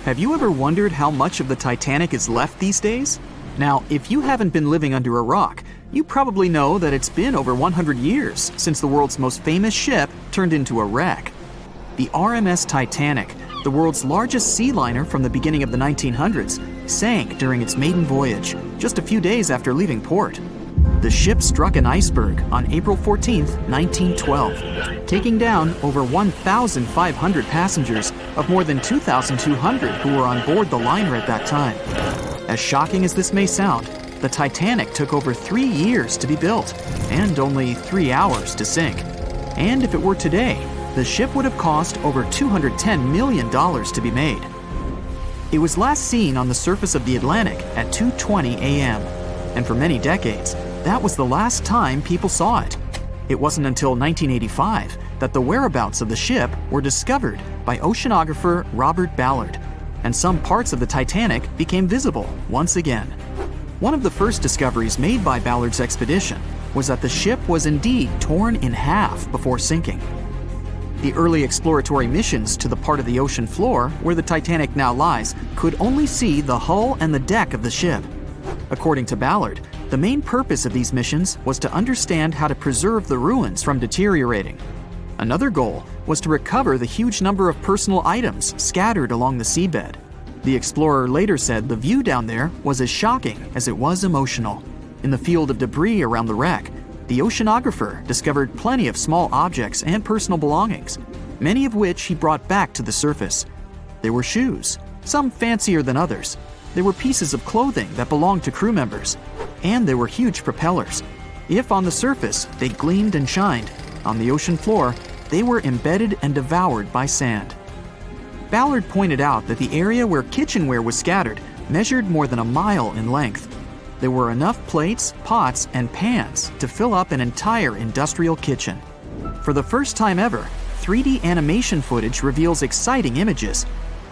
Have you ever wondered how much of the Titanic is left these days? Now, if you haven't been living under a rock, you probably know that it's been over 100 years since the world's most famous ship turned into a wreck. The RMS Titanic, the world's largest sea liner from the beginning of the 1900s, sank during its maiden voyage, just a few days after leaving port. The ship struck an iceberg on April 14, 1912, taking down over 1,500 passengers of more than 2,200 who were on board the liner at that time. As shocking as this may sound, the Titanic took over 3 years to be built and only 3 hours to sink. And if it were today, the ship would have cost over $210 million to be made. It was last seen on the surface of the Atlantic at 2:20 a.m., and for many decades, that was the last time people saw it. It wasn't until 1985 that the whereabouts of the ship were discovered by oceanographer Robert Ballard, and some parts of the Titanic became visible once again. One of the first discoveries made by Ballard's expedition was that the ship was indeed torn in half before sinking. The early exploratory missions to the part of the ocean floor where the Titanic now lies could only see the hull and the deck of the ship. According to Ballard, the main purpose of these missions was to understand how to preserve the ruins from deteriorating. Another goal was to recover the huge number of personal items scattered along the seabed. The explorer later said the view down there was as shocking as it was emotional. In the field of debris around the wreck, the oceanographer discovered plenty of small objects and personal belongings, many of which he brought back to the surface. There were shoes, some fancier than others. There were pieces of clothing that belonged to crew members, and there were huge propellers. If on the surface they gleamed and shined, on the ocean floor they were embedded and devoured by sand. Ballard pointed out that the area where kitchenware was scattered measured more than a mile in length. There were enough plates, pots, and pans to fill up an entire industrial kitchen. For the first time ever, 3D animation footage reveals exciting images.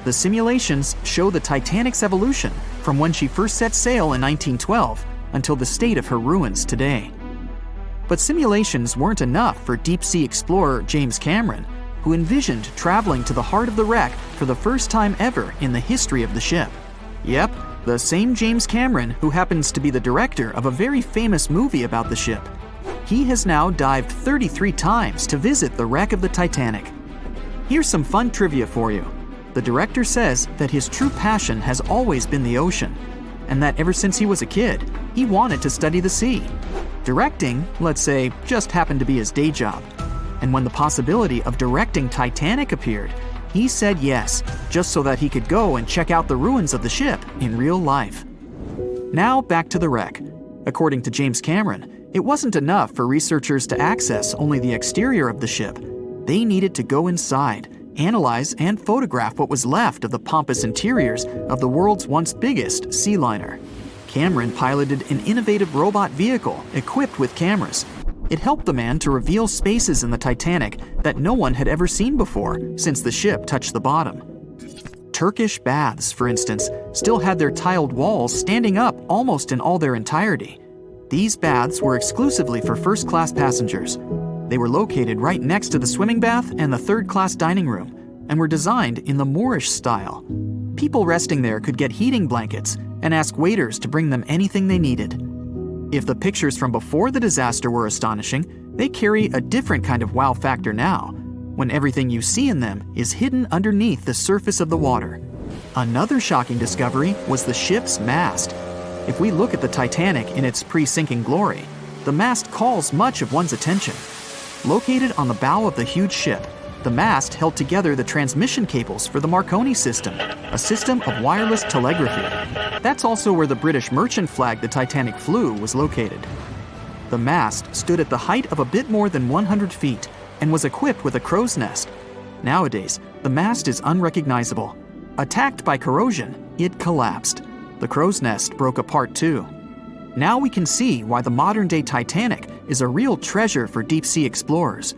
The simulations show the Titanic's evolution from when she first set sail in 1912 until the state of her ruins today. But simulations weren't enough for deep-sea explorer James Cameron, who envisioned traveling to the heart of the wreck for the first time ever in the history of the ship. Yep, the same James Cameron who happens to be the director of a very famous movie about the ship. He has now dived 33 times to visit the wreck of the Titanic. Here's some fun trivia for you. The director says that his true passion has always been the ocean, and that ever since he was a kid, he wanted to study the sea. Directing, let's say, just happened to be his day job. And when the possibility of directing Titanic appeared, he said yes, just so that he could go and check out the ruins of the ship in real life. Now back to the wreck. According to James Cameron, it wasn't enough for researchers to access only the exterior of the ship. They needed to go inside, analyze and photograph what was left of the pompous interiors of the world's once biggest sea liner. Cameron piloted an innovative robot vehicle equipped with cameras. It helped the man to reveal spaces in the Titanic that no one had ever seen before since the ship touched the bottom. Turkish baths, for instance, still had their tiled walls standing up almost in all their entirety. These baths were exclusively for first-class passengers. They were located right next to the swimming bath and the third-class dining room, and were designed in the Moorish style. People resting there could get heating blankets and ask waiters to bring them anything they needed. If the pictures from before the disaster were astonishing, they carry a different kind of wow factor now, when everything you see in them is hidden underneath the surface of the water. Another shocking discovery was the ship's mast. If we look at the Titanic in its pre-sinking glory, the mast calls much of one's attention. Located on the bow of the huge ship, the mast held together the transmission cables for the Marconi system, a system of wireless telegraphy. That's also where the British merchant flag the Titanic flew was located. The mast stood at the height of a bit more than 100 feet and was equipped with a crow's nest. Nowadays, the mast is unrecognizable. Attacked by corrosion, it collapsed. The crow's nest broke apart too. Now we can see why the modern-day Titanic is a real treasure for deep-sea explorers.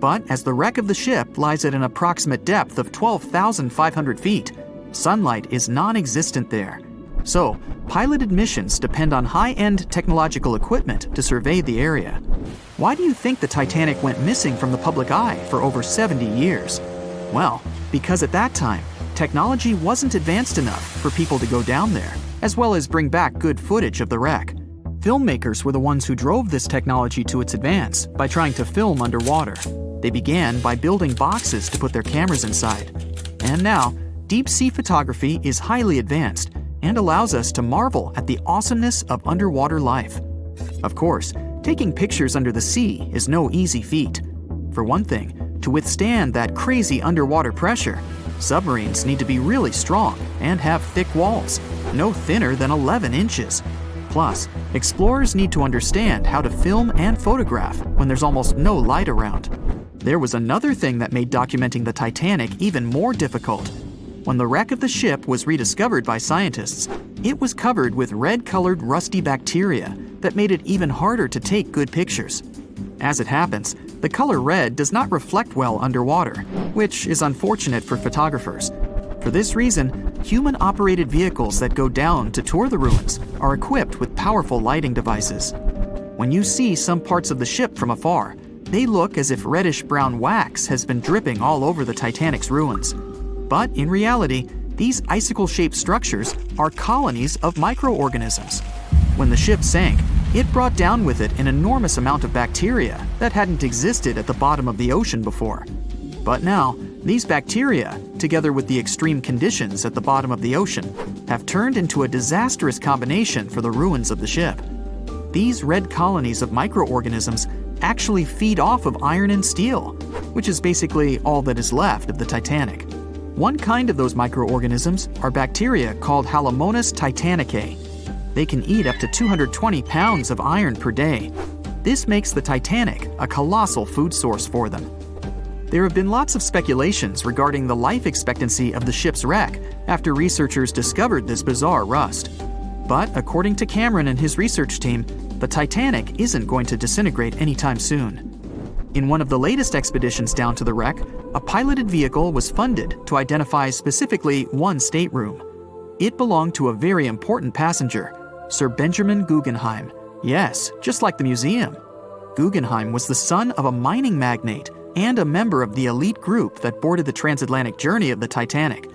But as the wreck of the ship lies at an approximate depth of 12,500 feet, sunlight is non-existent there. So, piloted missions depend on high-end technological equipment to survey the area. Why do you think the Titanic went missing from the public eye for over 70 years? Well, because at that time, technology wasn't advanced enough for people to go down there, as well as bring back good footage of the wreck. Filmmakers were the ones who drove this technology to its advance by trying to film underwater. They began by building boxes to put their cameras inside. And now, deep-sea photography is highly advanced and allows us to marvel at the awesomeness of underwater life. Of course, taking pictures under the sea is no easy feat. For one thing, to withstand that crazy underwater pressure, submarines need to be really strong and have thick walls, no thinner than 11 inches. Plus, explorers need to understand how to film and photograph when there's almost no light around. There was another thing that made documenting the Titanic even more difficult. When the wreck of the ship was rediscovered by scientists, it was covered with red-colored rusty bacteria that made it even harder to take good pictures. As it happens, the color red does not reflect well underwater, which is unfortunate for photographers. For this reason, human-operated vehicles that go down to tour the ruins are equipped with powerful lighting devices. When you see some parts of the ship from afar, they look as if reddish-brown wax has been dripping all over the Titanic's ruins. But in reality, these icicle-shaped structures are colonies of microorganisms. When the ship sank, it brought down with it an enormous amount of bacteria that hadn't existed at the bottom of the ocean before. But now, these bacteria, together with the extreme conditions at the bottom of the ocean, have turned into a disastrous combination for the ruins of the ship. These red colonies of microorganisms actually feed off of iron and steel, which is basically all that is left of the Titanic. One kind of those microorganisms are bacteria called Halomonas titanicae. They can eat up to 220 pounds of iron per day. This makes the Titanic a colossal food source for them. There have been lots of speculations regarding the life expectancy of the ship's wreck after researchers discovered this bizarre rust. But according to Cameron and his research team, the Titanic isn't going to disintegrate anytime soon. In one of the latest expeditions down to the wreck, a piloted vehicle was funded to identify specifically one stateroom. It belonged to a very important passenger, Sir Benjamin Guggenheim. Yes, just like the museum. Guggenheim was the son of a mining magnate and a member of the elite group that boarded the transatlantic journey of the Titanic.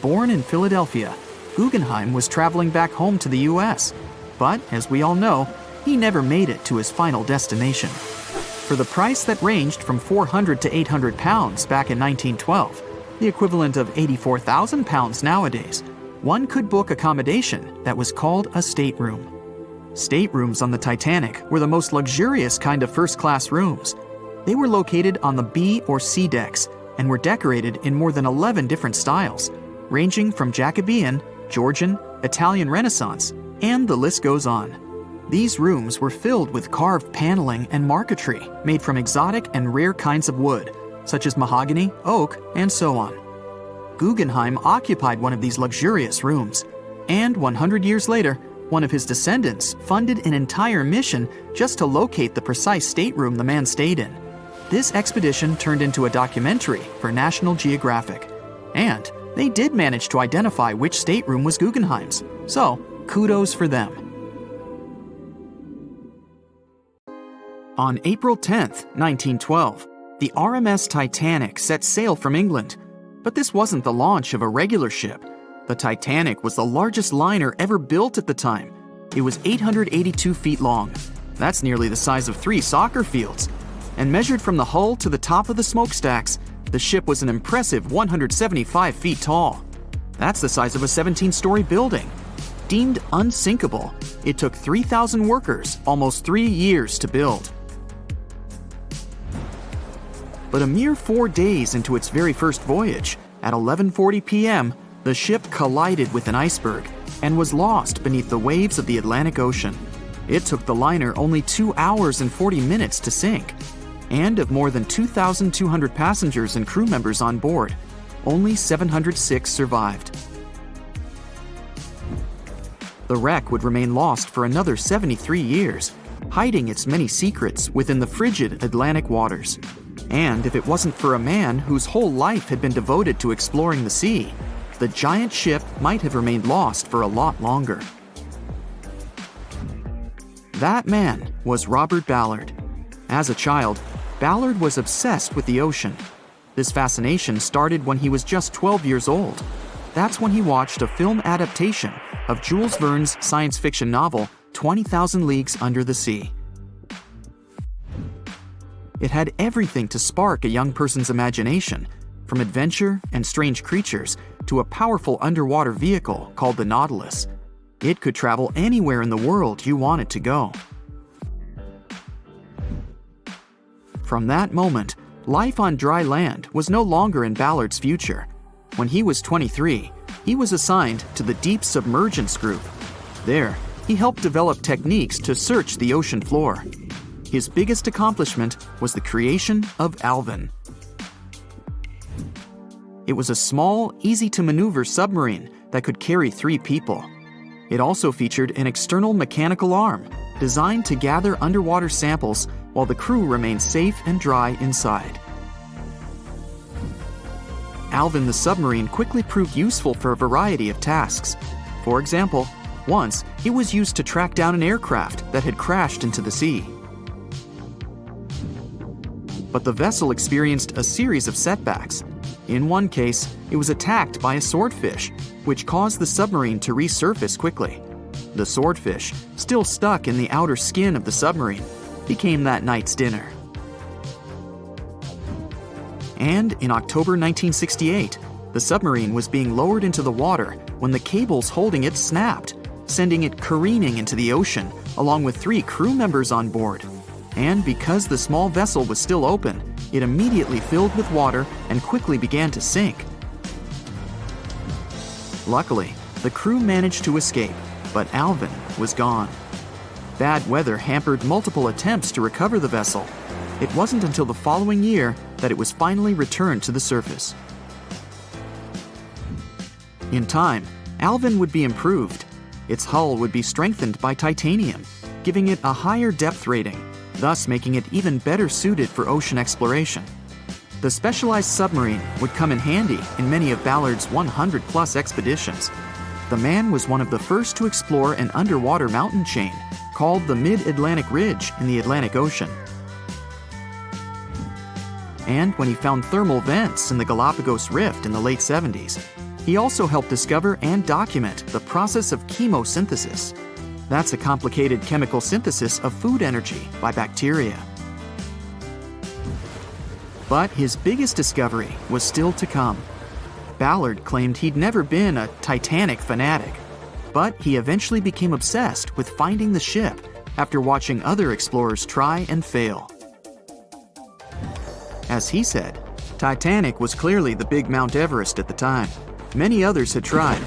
Born in Philadelphia, Guggenheim was traveling back home to the US. But, as we all know, he never made it to his final destination. For the price that ranged from 400 to 800 pounds back in 1912, the equivalent of 84,000 pounds nowadays, one could book accommodation that was called a stateroom. Staterooms on the Titanic were the most luxurious kind of first-class rooms. They were located on the B or C decks and were decorated in more than 11 different styles, ranging from Jacobean, Georgian, Italian Renaissance, and the list goes on. These rooms were filled with carved paneling and marquetry made from exotic and rare kinds of wood, such as mahogany, oak, and so on. Guggenheim occupied one of these luxurious rooms, and 100 years later, one of his descendants funded an entire mission just to locate the precise stateroom the man stayed in. This expedition turned into a documentary for National Geographic, and they did manage to identify which stateroom was Guggenheim's, so kudos for them. On April 10, 1912, the RMS Titanic set sail from England. But this wasn't the launch of a regular ship. The Titanic was the largest liner ever built at the time. It was 882 feet long. That's nearly the size of 3 soccer fields. And measured from the hull to the top of the smokestacks, the ship was an impressive 175 feet tall. That's the size of a 17-story building. Deemed unsinkable, it took 3,000 workers almost 3 years to build. But a mere 4 days into its very first voyage, at 11:40 p.m., the ship collided with an iceberg and was lost beneath the waves of the Atlantic Ocean. It took the liner only 2 hours and 40 minutes to sink. And of more than 2,200 passengers and crew members on board, only 706 survived. The wreck would remain lost for another 73 years, hiding its many secrets within the frigid Atlantic waters. And if it wasn't for a man whose whole life had been devoted to exploring the sea, the giant ship might have remained lost for a lot longer. That man was Robert Ballard. As a child, Ballard was obsessed with the ocean. This fascination started when he was just 12 years old. That's when he watched a film adaptation of Jules Verne's science fiction novel 20,000 Leagues Under the Sea. It had everything to spark a young person's imagination, from adventure and strange creatures to a powerful underwater vehicle called the Nautilus. It could travel anywhere in the world you wanted to go. From that moment, life on dry land was no longer in Ballard's future. When he was 23, he was assigned to the Deep Submergence Group. There, he helped develop techniques to search the ocean floor. His biggest accomplishment was the creation of Alvin. It was a small, easy-to-maneuver submarine that could carry 3 people. It also featured an external mechanical arm designed to gather underwater samples while the crew remained safe and dry inside. Alvin the submarine quickly proved useful for a variety of tasks. For example, once it was used to track down an aircraft that had crashed into the sea. But the vessel experienced a series of setbacks. In one case, it was attacked by a swordfish, which caused the submarine to resurface quickly. The swordfish, still stuck in the outer skin of the submarine, became that night's dinner. And in October 1968, the submarine was being lowered into the water when the cables holding it snapped, sending it careening into the ocean along with 3 crew members on board. And because the small vessel was still open, it immediately filled with water and quickly began to sink. Luckily, the crew managed to escape, but Alvin was gone. Bad weather hampered multiple attempts to recover the vessel. It wasn't until the following year that it was finally returned to the surface. In time, Alvin would be improved. Its hull would be strengthened by titanium, giving it a higher depth rating, thus making it even better suited for ocean exploration. The specialized submarine would come in handy in many of Ballard's 100-plus expeditions. The man was one of the first to explore an underwater mountain chain called the Mid-Atlantic Ridge in the Atlantic Ocean. And when he found thermal vents in the Galapagos Rift in the late 70s, he also helped discover and document the process of chemosynthesis. That's a complicated chemical synthesis of food energy by bacteria. But his biggest discovery was still to come. Ballard claimed he'd never been a Titanic fanatic, but he eventually became obsessed with finding the ship after watching other explorers try and fail. As he said, Titanic was clearly the big Mount Everest at the time. Many others had tried,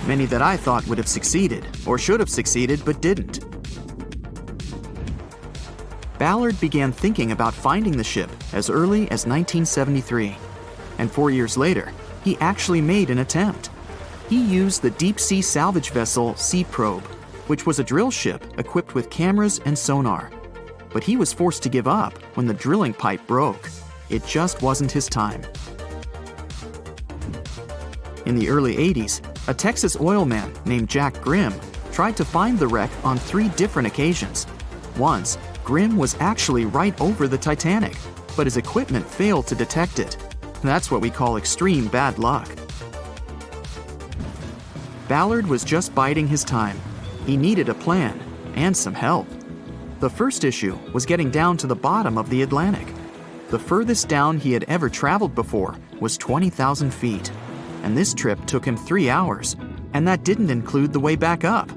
many that I thought would have succeeded, or should have succeeded but didn't. Ballard began thinking about finding the ship as early as 1973, and 4 years later, he actually made an attempt. He used the deep-sea salvage vessel Sea Probe, which was a drill ship equipped with cameras and sonar. But he was forced to give up when the drilling pipe broke. It just wasn't his time. In the early 80s, a Texas oil man named Jack Grimm tried to find the wreck on 3 different occasions. Once, Grimm was actually right over the Titanic, but his equipment failed to detect it. That's what we call extreme bad luck. Ballard was just biding his time. He needed a plan and some help. The first issue was getting down to the bottom of the Atlantic. The furthest down he had ever traveled before was 20,000 feet, and this trip took him 3 hours, and that didn't include the way back up.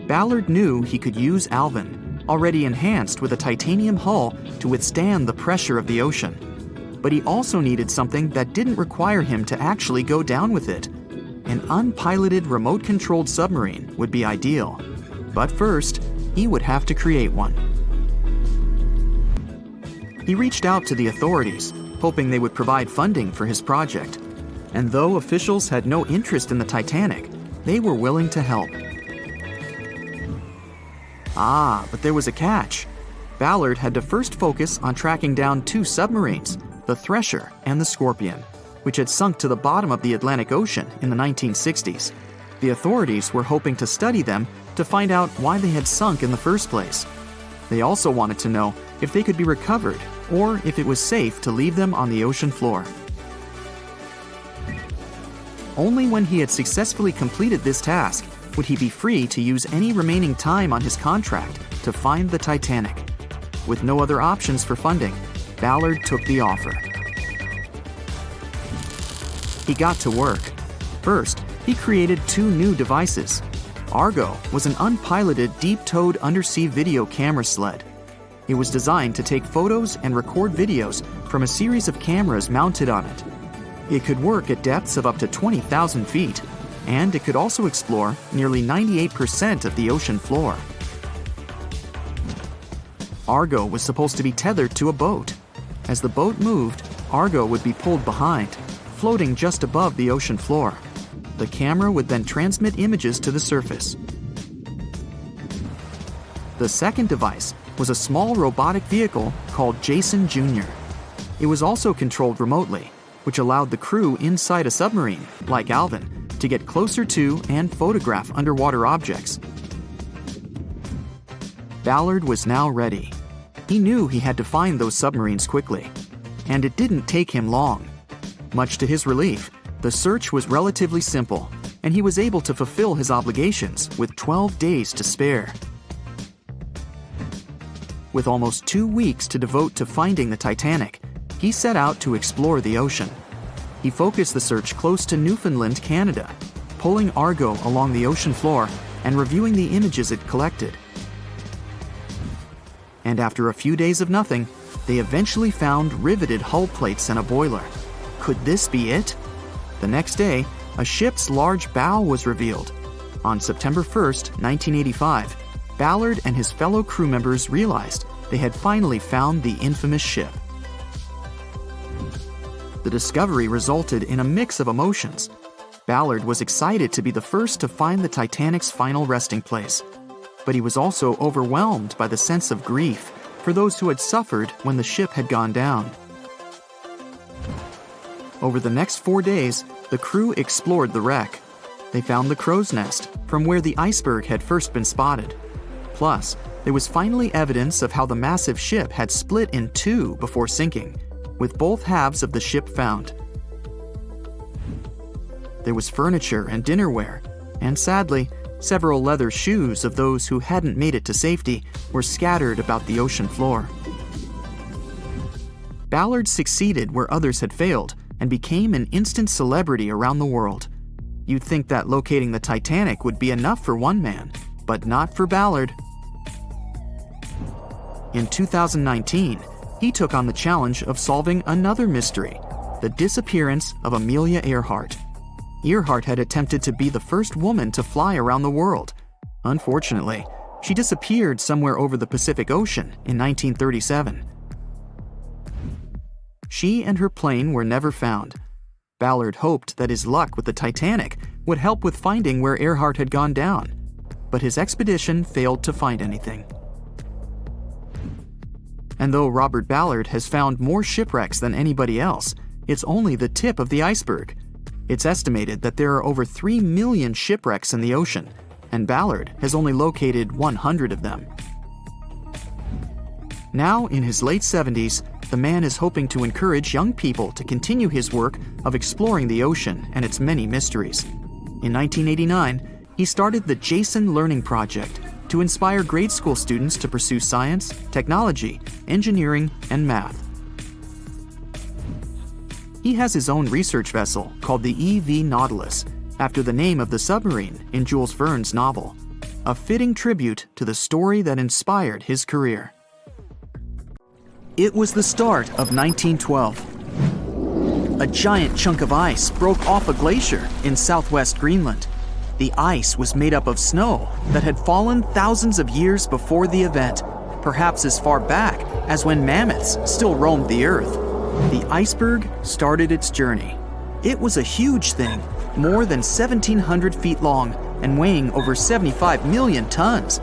Ballard knew he could use Alvin, already enhanced with a titanium hull to withstand the pressure of the ocean. But he also needed something that didn't require him to actually go down with it. An unpiloted remote-controlled submarine would be ideal. But first, he would have to create one. He reached out to the authorities, hoping they would provide funding for his project. And though officials had no interest in the Titanic, they were willing to help. But there was a catch. Ballard had to first focus on tracking down 2 submarines, the Thresher and the Scorpion, which had sunk to the bottom of the Atlantic Ocean in the 1960s. The authorities were hoping to study them to find out why they had sunk in the first place. They also wanted to know if they could be recovered or if it was safe to leave them on the ocean floor. Only when he had successfully completed this task would he be free to use any remaining time on his contract to find the Titanic. With no other options for funding, Ballard took the offer. He got to work. First, he created 2 new devices. Argo was an unpiloted deep-towed undersea video camera sled. It was designed to take photos and record videos from a series of cameras mounted on it. It could work at depths of up to 20,000 feet, and it could also explore nearly 98% of the ocean floor. Argo was supposed to be tethered to a boat. As the boat moved, Argo would be pulled behind, floating just above the ocean floor. The camera would then transmit images to the surface. The second device was a small robotic vehicle called Jason Jr. It was also controlled remotely, which allowed the crew inside a submarine, like Alvin, to get closer to and photograph underwater objects. Ballard was now ready. He knew he had to find those submarines quickly, and it didn't take him long. Much to his relief, the search was relatively simple, and he was able to fulfill his obligations with 12 days to spare. With almost 2 weeks to devote to finding the Titanic, he set out to explore the ocean. He focused the search close to Newfoundland, Canada, pulling Argo along the ocean floor and reviewing the images it collected. And after a few days of nothing, they eventually found riveted hull plates and a boiler. Could this be it? The next day, a ship's large bow was revealed. On September 1st, 1985, Ballard and his fellow crew members realized they had finally found the infamous ship. The discovery resulted in a mix of emotions. Ballard was excited to be the first to find the Titanic's final resting place, but he was also overwhelmed by the sense of grief for those who had suffered when the ship had gone down. Over the next 4 days, the crew explored the wreck. They found the crow's nest, from where the iceberg had first been spotted. Plus, there was finally evidence of how the massive ship had split in 2 before sinking, with both halves of the ship found. There was furniture and dinnerware, and sadly, several leather shoes of those who hadn't made it to safety were scattered about the ocean floor. Ballard succeeded where others had failed and became an instant celebrity around the world. You'd think that locating the Titanic would be enough for one man, but not for Ballard. In 2019, he took on the challenge of solving another mystery, the disappearance of Amelia Earhart. Earhart had attempted to be the first woman to fly around the world. Unfortunately, she disappeared somewhere over the Pacific Ocean in 1937. She and her plane were never found. Ballard hoped that his luck with the Titanic would help with finding where Earhart had gone down, but his expedition failed to find anything. And though Robert Ballard has found more shipwrecks than anybody else, it's only the tip of the iceberg. It's estimated that there are over 3 million shipwrecks in the ocean, and Ballard has only located 100 of them. Now, in his late 70s, the man is hoping to encourage young people to continue his work of exploring the ocean and its many mysteries. In 1989, he started the Jason Learning Project to inspire grade school students to pursue science, technology, engineering, and math. He has his own research vessel called the EV Nautilus, after the name of the submarine in Jules Verne's novel, a fitting tribute to the story that inspired his career. It was the start of 1912. A giant chunk of ice broke off a glacier in southwest Greenland. The ice was made up of snow that had fallen thousands of years before the event, perhaps as far back as when mammoths still roamed the earth. The iceberg started its journey. It was a huge thing, more than 1,700 feet long and weighing over 75 million tons.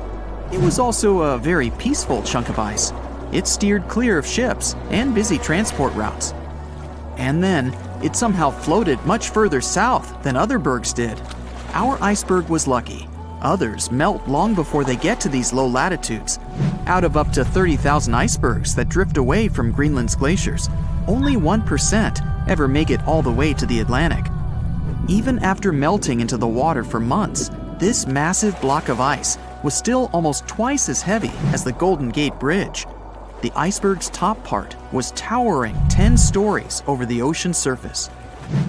It was also a very peaceful chunk of ice. It steered clear of ships and busy transport routes. And then, it somehow floated much further south than other bergs did. Our iceberg was lucky. Others melt long before they get to these low latitudes. Out of up to 30,000 icebergs that drift away from Greenland's glaciers, only 1% ever make it all the way to the Atlantic. Even after melting into the water for months, this massive block of ice was still almost twice as heavy as the Golden Gate Bridge. The iceberg's top part was towering 10 stories over the ocean's surface.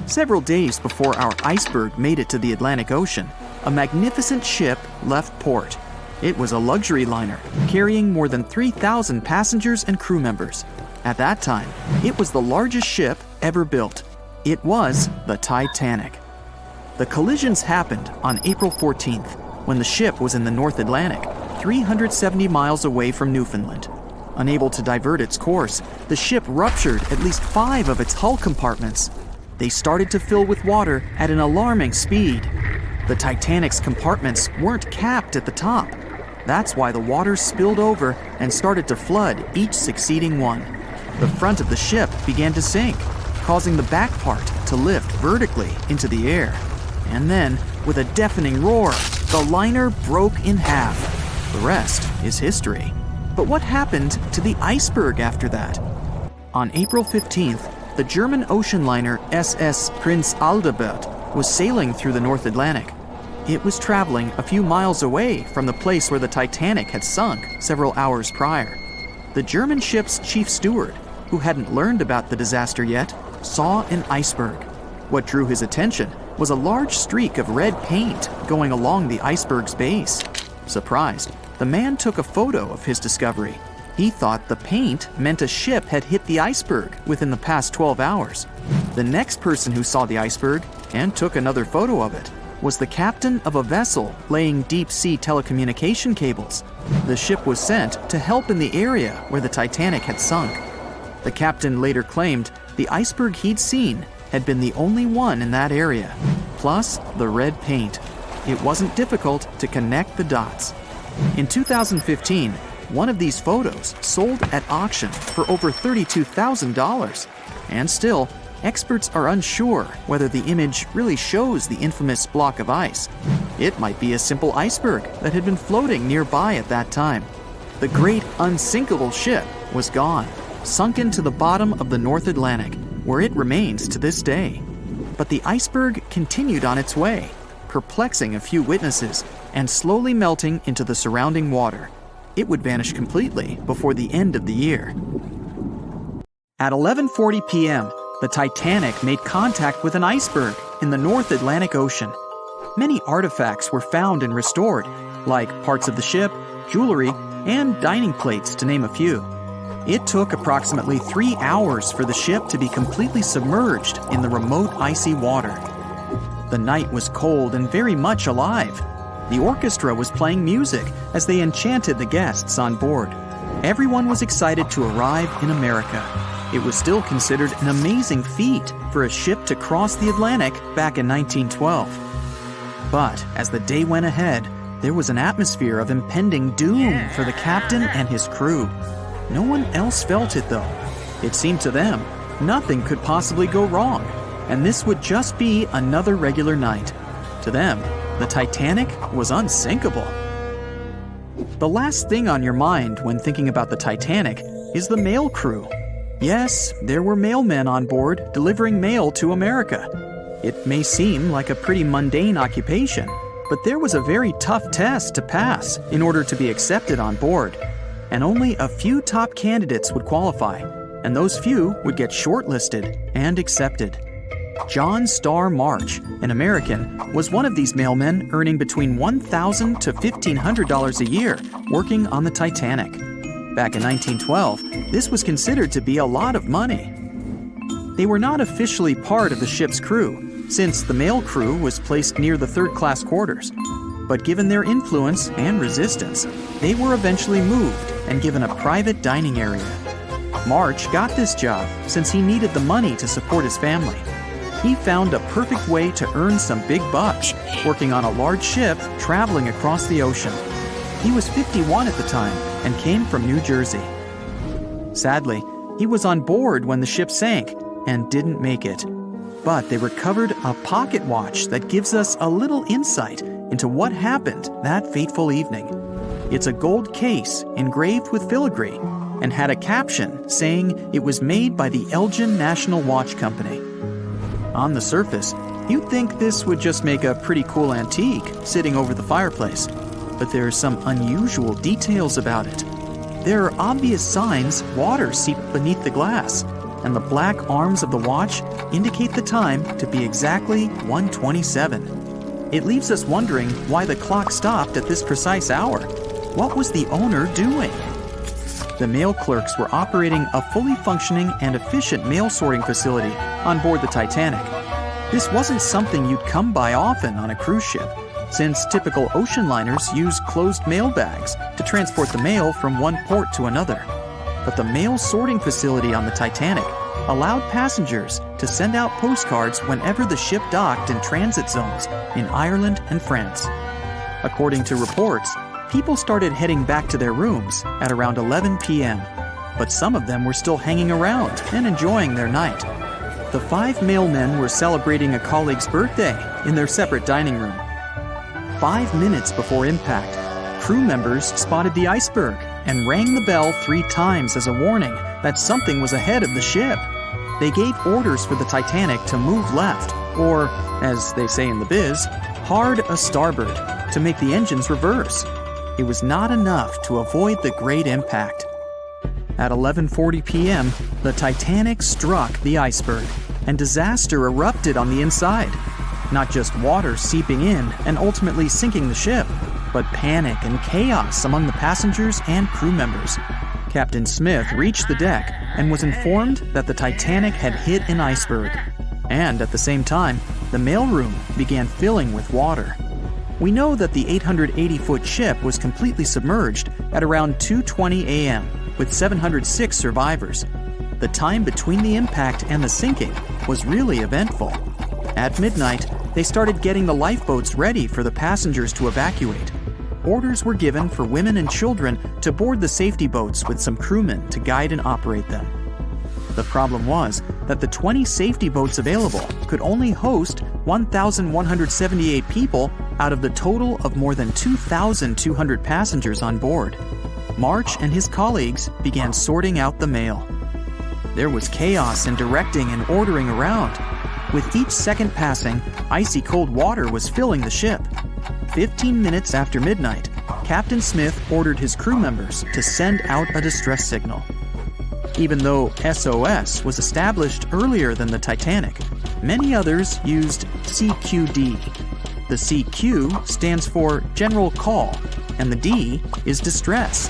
Several days before our iceberg made it to the Atlantic Ocean, a magnificent ship left port. It was a luxury liner carrying more than 3,000 passengers and crew members. At that time, it was the largest ship ever built. It was the Titanic. The collisions happened on April 14th, when the ship was in the North Atlantic, 370 miles away from Newfoundland. Unable to divert its course, the ship ruptured at least 5 of its hull compartments. They started to fill with water at an alarming speed. The Titanic's compartments weren't capped at the top. That's why the water spilled over and started to flood each succeeding one. The front of the ship began to sink, causing the back part to lift vertically into the air. And then, with a deafening roar, the liner broke in half. The rest is history. But what happened to the iceberg after that? On April 15th, the German ocean liner SS Prinz Adalbert was sailing through the North Atlantic. It was traveling a few miles away from the place where the Titanic had sunk several hours prior. The German ship's chief steward, who hadn't learned about the disaster yet, saw an iceberg. What drew his attention was a large streak of red paint going along the iceberg's base. Surprised, the man took a photo of his discovery. He thought the paint meant a ship had hit the iceberg within the past 12 hours. The next person who saw the iceberg and took another photo of it was the captain of a vessel laying deep-sea telecommunication cables. The ship was sent to help in the area where the Titanic had sunk. The captain later claimed the iceberg he'd seen had been the only one in that area, plus the red paint. It wasn't difficult to connect the dots. In 2015, one of these photos sold at auction for over $32,000. And still, experts are unsure whether the image really shows the infamous block of ice. It might be a simple iceberg that had been floating nearby at that time. The great unsinkable ship was gone, sunken to the bottom of the North Atlantic, where it remains to this day. But the iceberg continued on its way, perplexing a few witnesses and slowly melting into the surrounding water. It would vanish completely before the end of the year. At 11:40 p.m., the Titanic made contact with an iceberg in the North Atlantic Ocean. Many artifacts were found and restored, like parts of the ship, jewelry, and dining plates, to name a few. It took approximately 3 hours for the ship to be completely submerged in the remote icy water. The night was cold and very much alive. The orchestra was playing music as they enchanted the guests on board. Everyone was excited to arrive in America. It was still considered an amazing feat for a ship to cross the Atlantic back in 1912. But as the day went ahead, there was an atmosphere of impending doom for the captain and his crew. No one else felt it, though. It seemed to them nothing could possibly go wrong, and this would just be another regular night. To them, the Titanic was unsinkable. The last thing on your mind when thinking about the Titanic is the mail crew. Yes, there were mailmen on board delivering mail to America. It may seem like a pretty mundane occupation, but there was a very tough test to pass in order to be accepted on board. And only a few top candidates would qualify, and those few would get shortlisted and accepted. John Starr March, an American, was one of these mailmen earning between $1,000 to $1,500 a year working on the Titanic. Back in 1912, this was considered to be a lot of money. They were not officially part of the ship's crew, since the mail crew was placed near the third-class quarters. But given their influence and resistance, they were eventually moved and given a private dining area. March got this job since he needed the money to support his family. He found a perfect way to earn some big bucks, working on a large ship traveling across the ocean. He was 51 at the time and came from New Jersey. Sadly, he was on board when the ship sank and didn't make it. But they recovered a pocket watch that gives us a little insight into what happened that fateful evening. It's a gold case engraved with filigree and had a caption saying it was made by the Elgin National Watch Company. On the surface, you'd think this would just make a pretty cool antique sitting over the fireplace, but there are some unusual details about it. There are obvious signs water seeped beneath the glass, and the black arms of the watch indicate the time to be exactly 1:27. It leaves us wondering why the clock stopped at this precise hour. What was the owner doing? The mail clerks were operating a fully functioning and efficient mail sorting facility on board the Titanic. This wasn't something you'd come by often on a cruise ship, since typical ocean liners use closed mail bags to transport the mail from one port to another. But the mail sorting facility on the Titanic allowed passengers to send out postcards whenever the ship docked in transit zones in Ireland and France. According to reports, people started heading back to their rooms at around 11 p.m., but some of them were still hanging around and enjoying their night. The 5 mailmen were celebrating a colleague's birthday in their separate dining room. 5 minutes before impact, crew members spotted the iceberg and rang the bell 3 times as a warning that something was ahead of the ship. They gave orders for the Titanic to move left, or, as they say in the biz, hard a starboard, to make the engines reverse. It was not enough to avoid the great impact. At 11:40 p.m., the Titanic struck the iceberg, and disaster erupted on the inside. Not just water seeping in and ultimately sinking the ship, but panic and chaos among the passengers and crew members. Captain Smith reached the deck and was informed that the Titanic had hit an iceberg. And at the same time, the mailroom began filling with water. We know that the 880-foot ship was completely submerged at around 2:20 a.m., with 706 survivors. The time between the impact and the sinking was really eventful. At midnight, they started getting the lifeboats ready for the passengers to evacuate. Orders were given for women and children to board the safety boats with some crewmen to guide and operate them. The problem was that the 20 safety boats available could only host 1,178 people out of the total of more than 2,200 passengers on board. March and his colleagues began sorting out the mail. There was chaos in directing and ordering around. With each second passing, icy cold water was filling the ship. 15 minutes after midnight, Captain Smith ordered his crew members to send out a distress signal. Even though SOS was established earlier than the Titanic, many others used CQD. The CQ stands for General Call, and the D is Distress.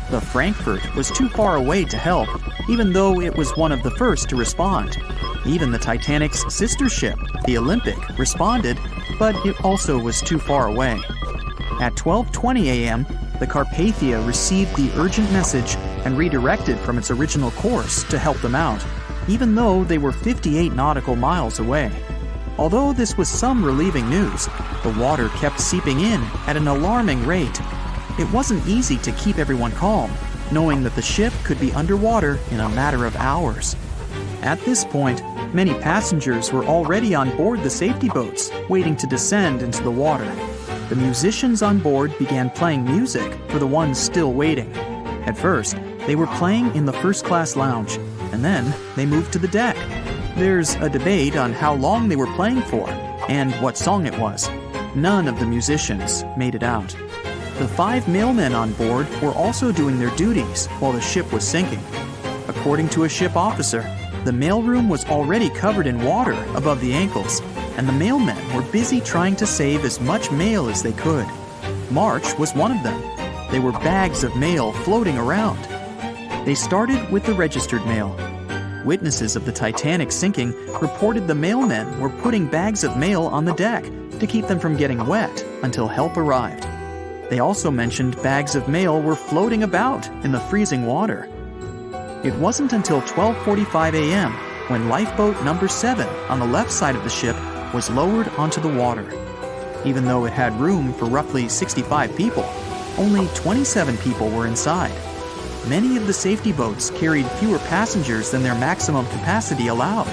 The Frankfurt was too far away to help, even though it was one of the first to respond. Even the Titanic's sister ship, the Olympic, responded, but it also was too far away. At 12:20 a.m., the Carpathia received the urgent message and redirected from its original course to help them out, even though they were 58 nautical miles away. Although this was some relieving news, the water kept seeping in at an alarming rate. It wasn't easy to keep everyone calm, knowing that the ship could be underwater in a matter of hours. At this point, many passengers were already on board the safety boats, waiting to descend into the water. The musicians on board began playing music for the ones still waiting. At first, they were playing in the first-class lounge, and then they moved to the deck. There's a debate on how long they were playing for and what song it was. None of the musicians made it out. The 5 mailmen on board were also doing their duties while the ship was sinking. According to a ship officer, the mailroom was already covered in water above the ankles, and the mailmen were busy trying to save as much mail as they could. March was one of them. There were bags of mail floating around. They started with the registered mail. Witnesses of the Titanic sinking reported the mailmen were putting bags of mail on the deck to keep them from getting wet until help arrived. They also mentioned bags of mail were floating about in the freezing water. It wasn't until 12:45 a.m. when lifeboat number 7 on the left side of the ship was lowered onto the water. Even though it had room for roughly 65 people, only 27 people were inside. Many of the safety boats carried fewer passengers than their maximum capacity allowed.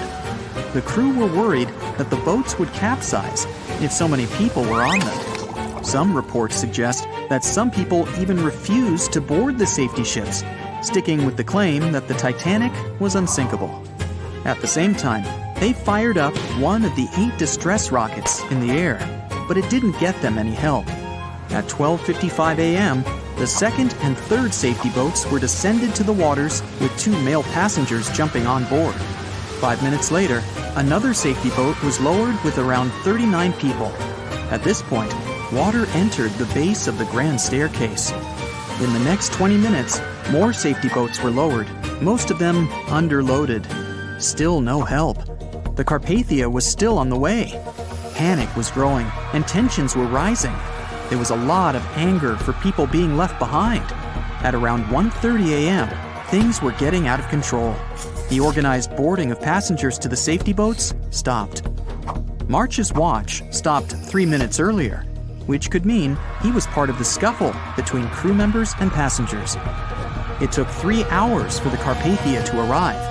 The crew were worried that the boats would capsize if so many people were on them. Some reports suggest that some people even refused to board the safety ships, sticking with the claim that the Titanic was unsinkable. At the same time, they fired up one of the 8 distress rockets in the air, but it didn't get them any help. At 12:55 a.m., the second and third safety boats were descended to the waters with 2 male passengers jumping on board. 5 minutes later, another safety boat was lowered with around 39 people. At this point, water entered the base of the grand staircase. In the next 20 minutes, more safety boats were lowered, most of them underloaded. Still no help. The Carpathia was still on the way. Panic was growing and tensions were rising. There was a lot of anger for people being left behind. At around 1:30 a.m., things were getting out of control. The organized boarding of passengers to the safety boats stopped. March's watch stopped 3 minutes earlier, which could mean he was part of the scuffle between crew members and passengers. It took 3 hours for the Carpathia to arrive.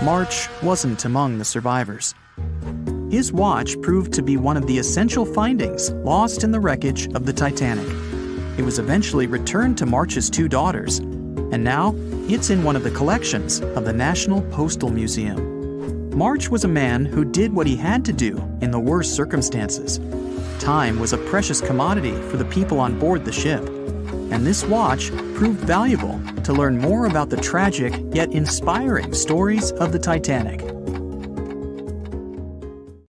March wasn't among the survivors. His watch proved to be one of the essential findings lost in the wreckage of the Titanic. It was eventually returned to March's 2 daughters, and now it's in one of the collections of the National Postal Museum. March was a man who did what he had to do in the worst circumstances. Time was a precious commodity for the people on board the ship, and this watch proved valuable to learn more about the tragic yet inspiring stories of the Titanic.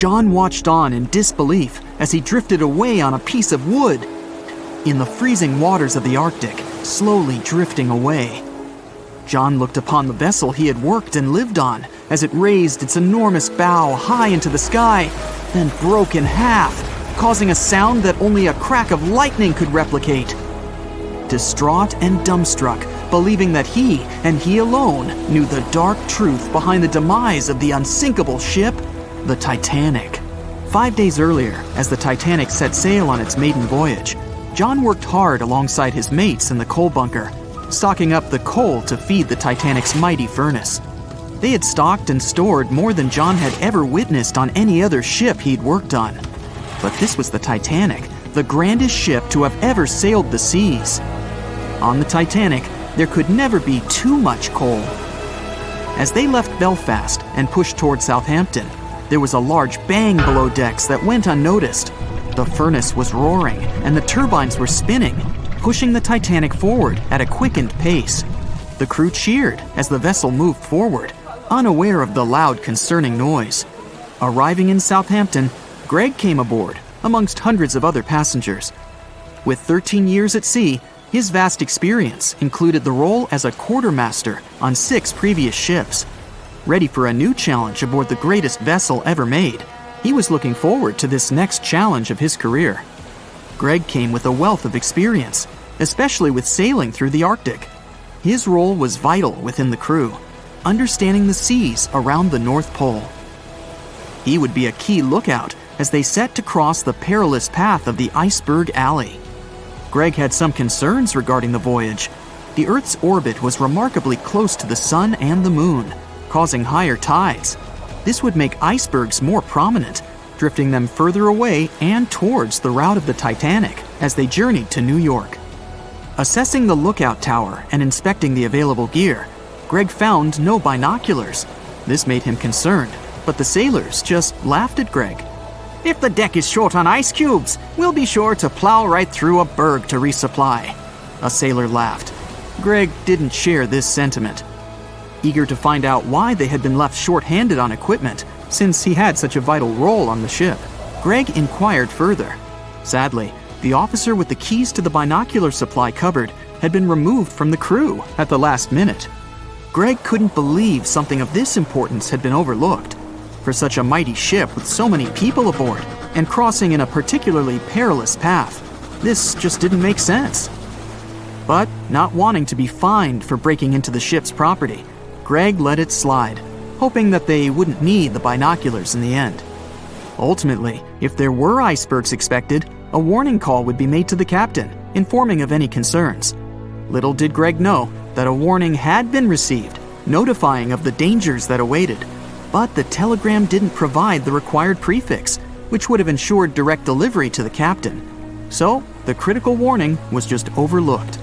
John watched on in disbelief as he drifted away on a piece of wood. In the freezing waters of the Arctic, slowly drifting away. John looked upon the vessel he had worked and lived on as it raised its enormous bow high into the sky, then broke in half, causing a sound that only a crack of lightning could replicate. Distraught and dumbstruck, believing that he and he alone knew the dark truth behind the demise of the unsinkable ship, the Titanic. 5 days earlier, as the Titanic set sail on its maiden voyage, John worked hard alongside his mates in the coal bunker, stocking up the coal to feed the Titanic's mighty furnace. They had stocked and stored more than John had ever witnessed on any other ship he'd worked on. But this was the Titanic, the grandest ship to have ever sailed the seas. On the Titanic, there could never be too much coal. As they left Belfast and pushed toward Southampton, there was a large bang below decks that went unnoticed. The furnace was roaring and the turbines were spinning, pushing the Titanic forward at a quickened pace. The crew cheered as the vessel moved forward, unaware of the loud, concerning noise. Arriving in Southampton, Greg came aboard, amongst hundreds of other passengers. With 13 years at sea, his vast experience included the role as a quartermaster on 6 previous ships. Ready for a new challenge aboard the greatest vessel ever made, he was looking forward to this next challenge of his career. Greg came with a wealth of experience, especially with sailing through the Arctic. His role was vital within the crew, understanding the seas around the North Pole. He would be a key lookout as they set to cross the perilous path of the iceberg alley. Greg had some concerns regarding the voyage. The Earth's orbit was remarkably close to the sun and the moon, causing higher tides. This would make icebergs more prominent, drifting them further away and towards the route of the Titanic as they journeyed to New York. Assessing the lookout tower and inspecting the available gear, Greg found no binoculars. This made him concerned, but the sailors just laughed at Greg. "If the deck is short on ice cubes, we'll be sure to plow right through a berg to resupply." A sailor laughed. Greg didn't share this sentiment. Eager to find out why they had been left short-handed on equipment, since he had such a vital role on the ship, Greg inquired further. Sadly, the officer with the keys to the binocular supply cupboard had been removed from the crew at the last minute. Greg couldn't believe something of this importance had been overlooked. For such a mighty ship with so many people aboard and crossing in a particularly perilous path, this just didn't make sense. But not wanting to be fined for breaking into the ship's property, Greg let it slide, hoping that they wouldn't need the binoculars in the end. Ultimately, if there were icebergs expected, a warning call would be made to the captain, informing of any concerns. Little did Greg know that a warning had been received, notifying of the dangers that awaited. But the telegram didn't provide the required prefix, which would have ensured direct delivery to the captain. So, the critical warning was just overlooked.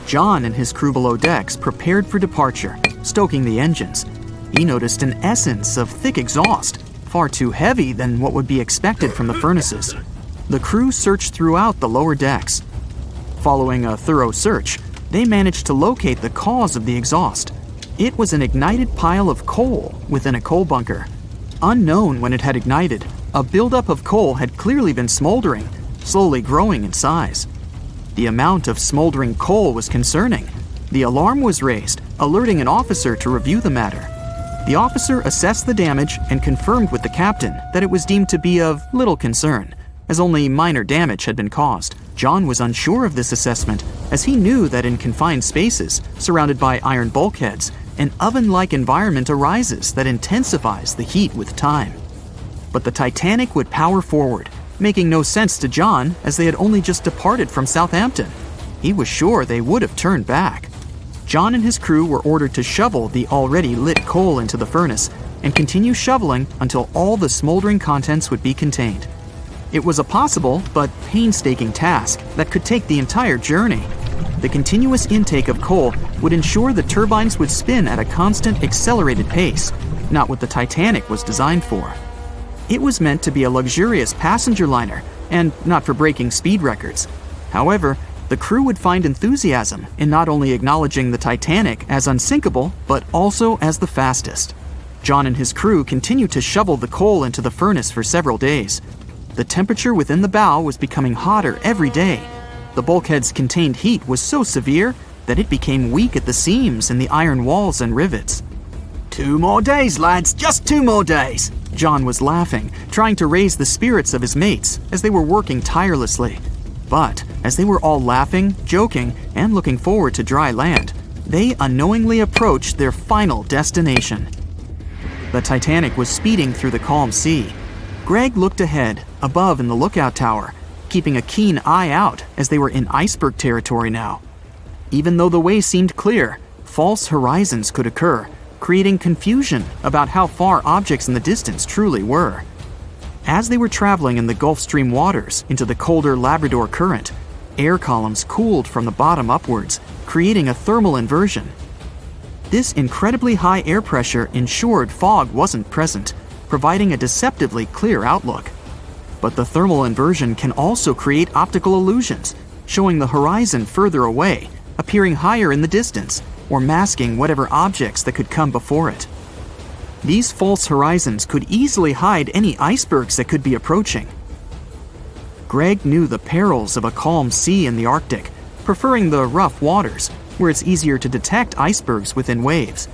John and his crew below decks prepared for departure, stoking the engines. He noticed an essence of thick exhaust, far too heavy than what would be expected from the furnaces. The crew searched throughout the lower decks. Following a thorough search, they managed to locate the cause of the exhaust. It was an ignited pile of coal within a coal bunker. Unknown when it had ignited, a buildup of coal had clearly been smoldering, slowly growing in size. The amount of smoldering coal was concerning. The alarm was raised, alerting an officer to review the matter. The officer assessed the damage and confirmed with the captain that it was deemed to be of little concern, as only minor damage had been caused. John was unsure of this assessment, as he knew that in confined spaces, surrounded by iron bulkheads, an oven-like environment arises that intensifies the heat with time. But the Titanic would power forward, making no sense to John as they had only just departed from Southampton. He was sure they would have turned back. John and his crew were ordered to shovel the already lit coal into the furnace and continue shoveling until all the smoldering contents would be contained. It was a possible but painstaking task that could take the entire journey. The continuous intake of coal would ensure the turbines would spin at a constant, accelerated pace, not what the Titanic was designed for. It was meant to be a luxurious passenger liner and not for breaking speed records. However, the crew would find enthusiasm in not only acknowledging the Titanic as unsinkable, but also as the fastest. John and his crew continued to shovel the coal into the furnace for several days. The temperature within the bow was becoming hotter every day. The bulkhead's contained heat was so severe that it became weak at the seams in the iron walls and rivets. 2 more days, lads, just 2 more days. John was laughing, trying to raise the spirits of his mates as they were working tirelessly. But as they were all laughing, joking, and looking forward to dry land, they unknowingly approached their final destination. The Titanic was speeding through the calm sea. Greg looked ahead, above in the lookout tower, keeping a keen eye out as they were in iceberg territory now. Even though the way seemed clear, false horizons could occur, creating confusion about how far objects in the distance truly were. As they were traveling in the Gulf Stream waters into the colder Labrador Current, air columns cooled from the bottom upwards, creating a thermal inversion. This incredibly high air pressure ensured fog wasn't present, providing a deceptively clear outlook. But the thermal inversion can also create optical illusions, showing the horizon further away, appearing higher in the distance, or masking whatever objects that could come before it. These false horizons could easily hide any icebergs that could be approaching. Greg knew the perils of a calm sea in the Arctic, preferring the rough waters, where it's easier to detect icebergs within waves.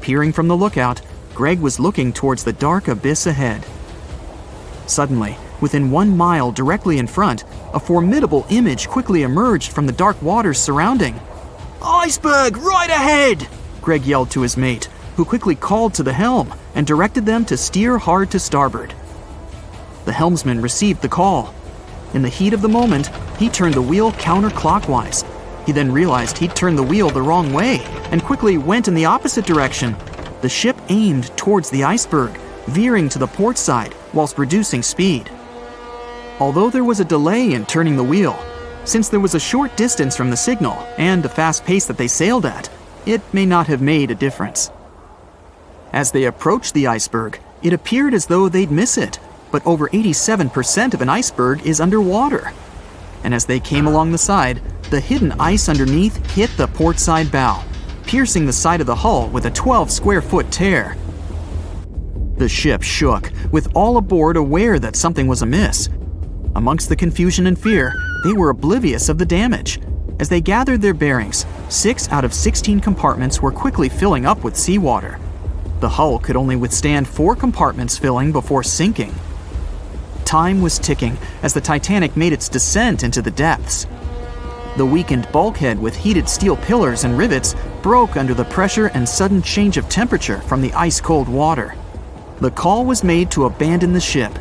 Peering from the lookout, Greg was looking towards the dark abyss ahead. Suddenly, within 1 mile directly in front, a formidable image quickly emerged from the dark waters surrounding. "Iceberg, right ahead!" Greg yelled to his mate, who quickly called to the helm and directed them to steer hard to starboard. The helmsman received the call. In the heat of the moment, he turned the wheel counterclockwise. He then realized he'd turned the wheel the wrong way and quickly went in the opposite direction. The ship aimed towards the iceberg, veering to the port side whilst reducing speed. Although there was a delay in turning the wheel, since there was a short distance from the signal and the fast pace that they sailed at, it may not have made a difference. As they approached the iceberg, it appeared as though they'd miss it, but over 87% of an iceberg is underwater. And as they came along the side, the hidden ice underneath hit the port side bow, piercing the side of the hull with a 12-square-foot tear. The ship shook, with all aboard aware that something was amiss. Amongst the confusion and fear, they were oblivious of the damage. As they gathered their bearings, 6 out of 16 compartments were quickly filling up with seawater. The hull could only withstand 4 compartments filling before sinking. Time was ticking as the Titanic made its descent into the depths. The weakened bulkhead with heated steel pillars and rivets broke under the pressure and sudden change of temperature from the ice-cold water. The call was made to abandon the ship.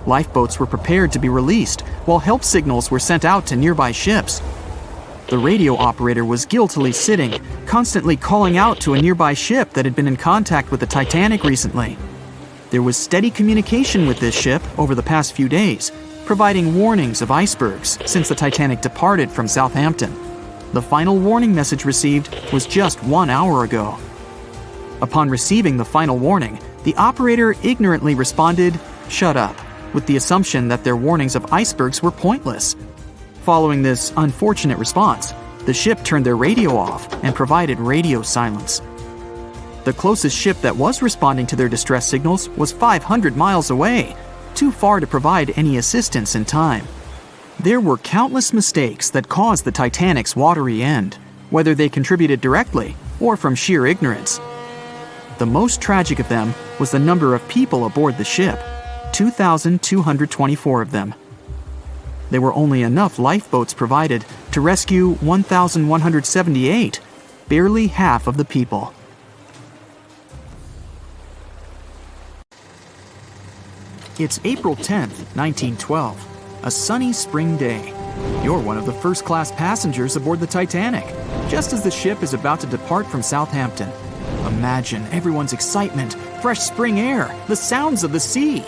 Lifeboats were prepared to be released, while help signals were sent out to nearby ships. The radio operator was guiltily sitting, constantly calling out to a nearby ship that had been in contact with the Titanic recently. There was steady communication with this ship over the past few days, providing warnings of icebergs since the Titanic departed from Southampton. The final warning message received was just 1 hour ago. Upon receiving the final warning, the operator ignorantly responded, "Shut up," with the assumption that their warnings of icebergs were pointless. Following this unfortunate response, the ship turned their radio off and provided radio silence. The closest ship that was responding to their distress signals was 500 miles away, too far to provide any assistance in time. There were countless mistakes that caused the Titanic's watery end, whether they contributed directly or from sheer ignorance. The most tragic of them was the number of people aboard the ship, 2,224 of them. There were only enough lifeboats provided to rescue 1,178, barely half of the people. It's April 10th, 1912, a sunny spring day. You're one of the first-class passengers aboard the Titanic, just as the ship is about to depart from Southampton. Imagine everyone's excitement, fresh spring air, the sounds of the sea.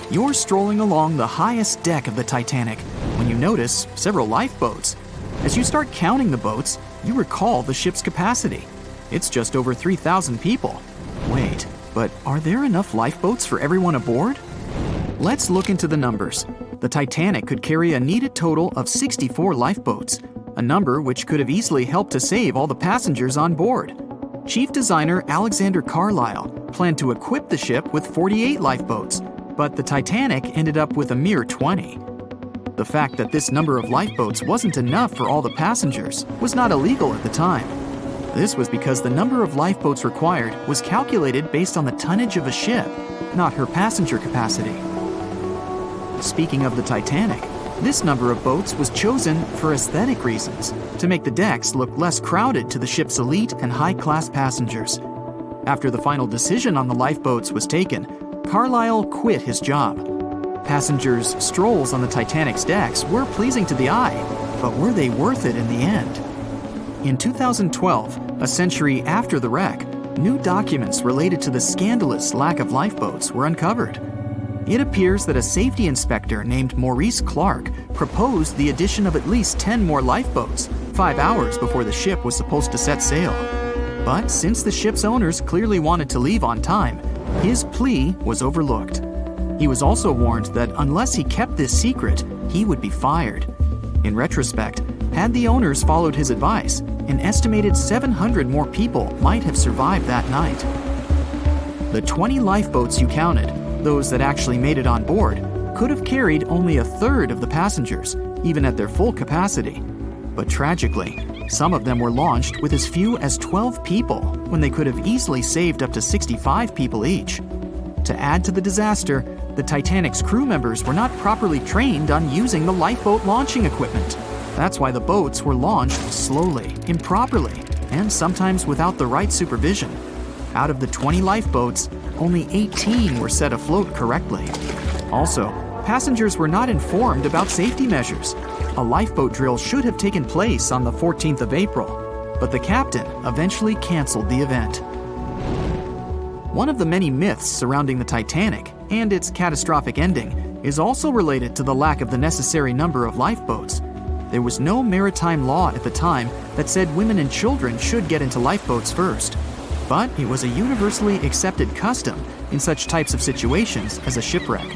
You're strolling along the highest deck of the Titanic when you notice several lifeboats. As you start counting the boats, you recall the ship's capacity. It's just over 3,000 people. Wait, but are there enough lifeboats for everyone aboard? Let's look into the numbers. The Titanic could carry a needed total of 64 lifeboats, a number which could have easily helped to save all the passengers on board. Chief designer Alexander Carlisle planned to equip the ship with 48 lifeboats, but the Titanic ended up with a mere 20. The fact that this number of lifeboats wasn't enough for all the passengers was not illegal at the time. This was because the number of lifeboats required was calculated based on the tonnage of a ship, not her passenger capacity. Speaking of the Titanic, this number of boats was chosen for aesthetic reasons, to make the decks look less crowded to the ship's elite and high-class passengers. After the final decision on the lifeboats was taken, Carlisle quit his job. Passengers' strolls on the Titanic's decks were pleasing to the eye, but were they worth it in the end? In 2012, a century after the wreck, new documents related to the scandalous lack of lifeboats were uncovered. It appears that a safety inspector named Maurice Clark proposed the addition of at least 10 more lifeboats, 5 hours before the ship was supposed to set sail. But since the ship's owners clearly wanted to leave on time, his plea was overlooked. He was also warned that unless he kept this secret, he would be fired. In retrospect, had the owners followed his advice, an estimated 700 more people might have survived that night. The 20 lifeboats you counted, those that actually made it on board, could have carried only a third of the passengers, even at their full capacity. But tragically, some of them were launched with as few as 12 people when they could have easily saved up to 65 people each. To add to the disaster, the Titanic's crew members were not properly trained on using the lifeboat launching equipment. That's why the boats were launched slowly, improperly, and sometimes without the right supervision. Out of the 20 lifeboats, only 18 were set afloat correctly. Also, passengers were not informed about safety measures. A lifeboat drill should have taken place on the 14th of April, but the captain eventually canceled the event. One of the many myths surrounding the Titanic and its catastrophic ending is also related to the lack of the necessary number of lifeboats. There was no maritime law at the time that said women and children should get into lifeboats first. But it was a universally accepted custom in such types of situations as a shipwreck.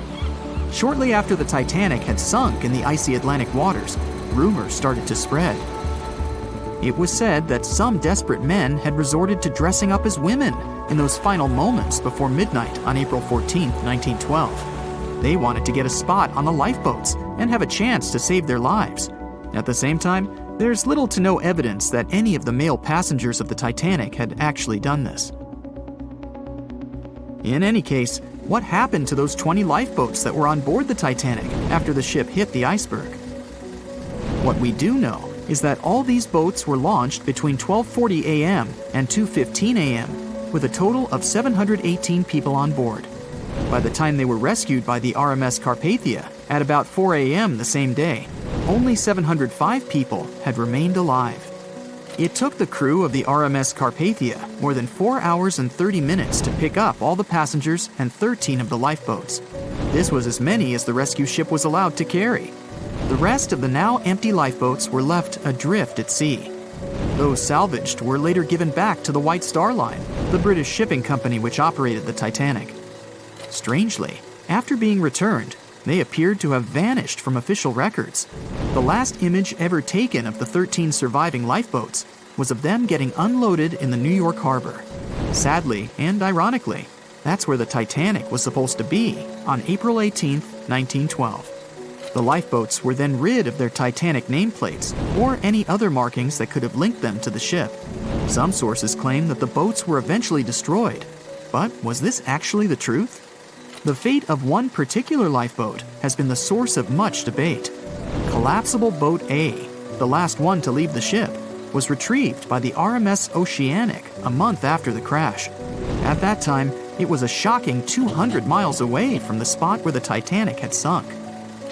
Shortly after the Titanic had sunk in the icy Atlantic waters, rumors started to spread. It was said that some desperate men had resorted to dressing up as women in those final moments before midnight on April 14, 1912. They wanted to get a spot on the lifeboats and have a chance to save their lives. At the same time, there's little to no evidence that any of the male passengers of the Titanic had actually done this. In any case, what happened to those 20 lifeboats that were on board the Titanic after the ship hit the iceberg? What we do know is that all these boats were launched between 12:40 a.m. and 2:15 a.m., with a total of 718 people on board. By the time they were rescued by the RMS Carpathia at about 4 a.m. the same day, only 705 people had remained alive. It took the crew of the RMS Carpathia more than 4 hours and 30 minutes to pick up all the passengers and 13 of the lifeboats. This was as many as the rescue ship was allowed to carry. The rest of the now empty lifeboats were left adrift at sea. Those salvaged were later given back to the White Star Line, the British shipping company which operated the Titanic. Strangely, after being returned, they appeared to have vanished from official records. The last image ever taken of the 13 surviving lifeboats was of them getting unloaded in the New York harbor. Sadly, and ironically, that's where the Titanic was supposed to be on April 18, 1912. The lifeboats were then rid of their Titanic nameplates or any other markings that could have linked them to the ship. Some sources claim that the boats were eventually destroyed. But was this actually the truth? The fate of one particular lifeboat has been the source of much debate. Collapsible Boat A, the last one to leave the ship, was retrieved by the RMS Oceanic a month after the crash. At that time, it was a shocking 200 miles away from the spot where the Titanic had sunk.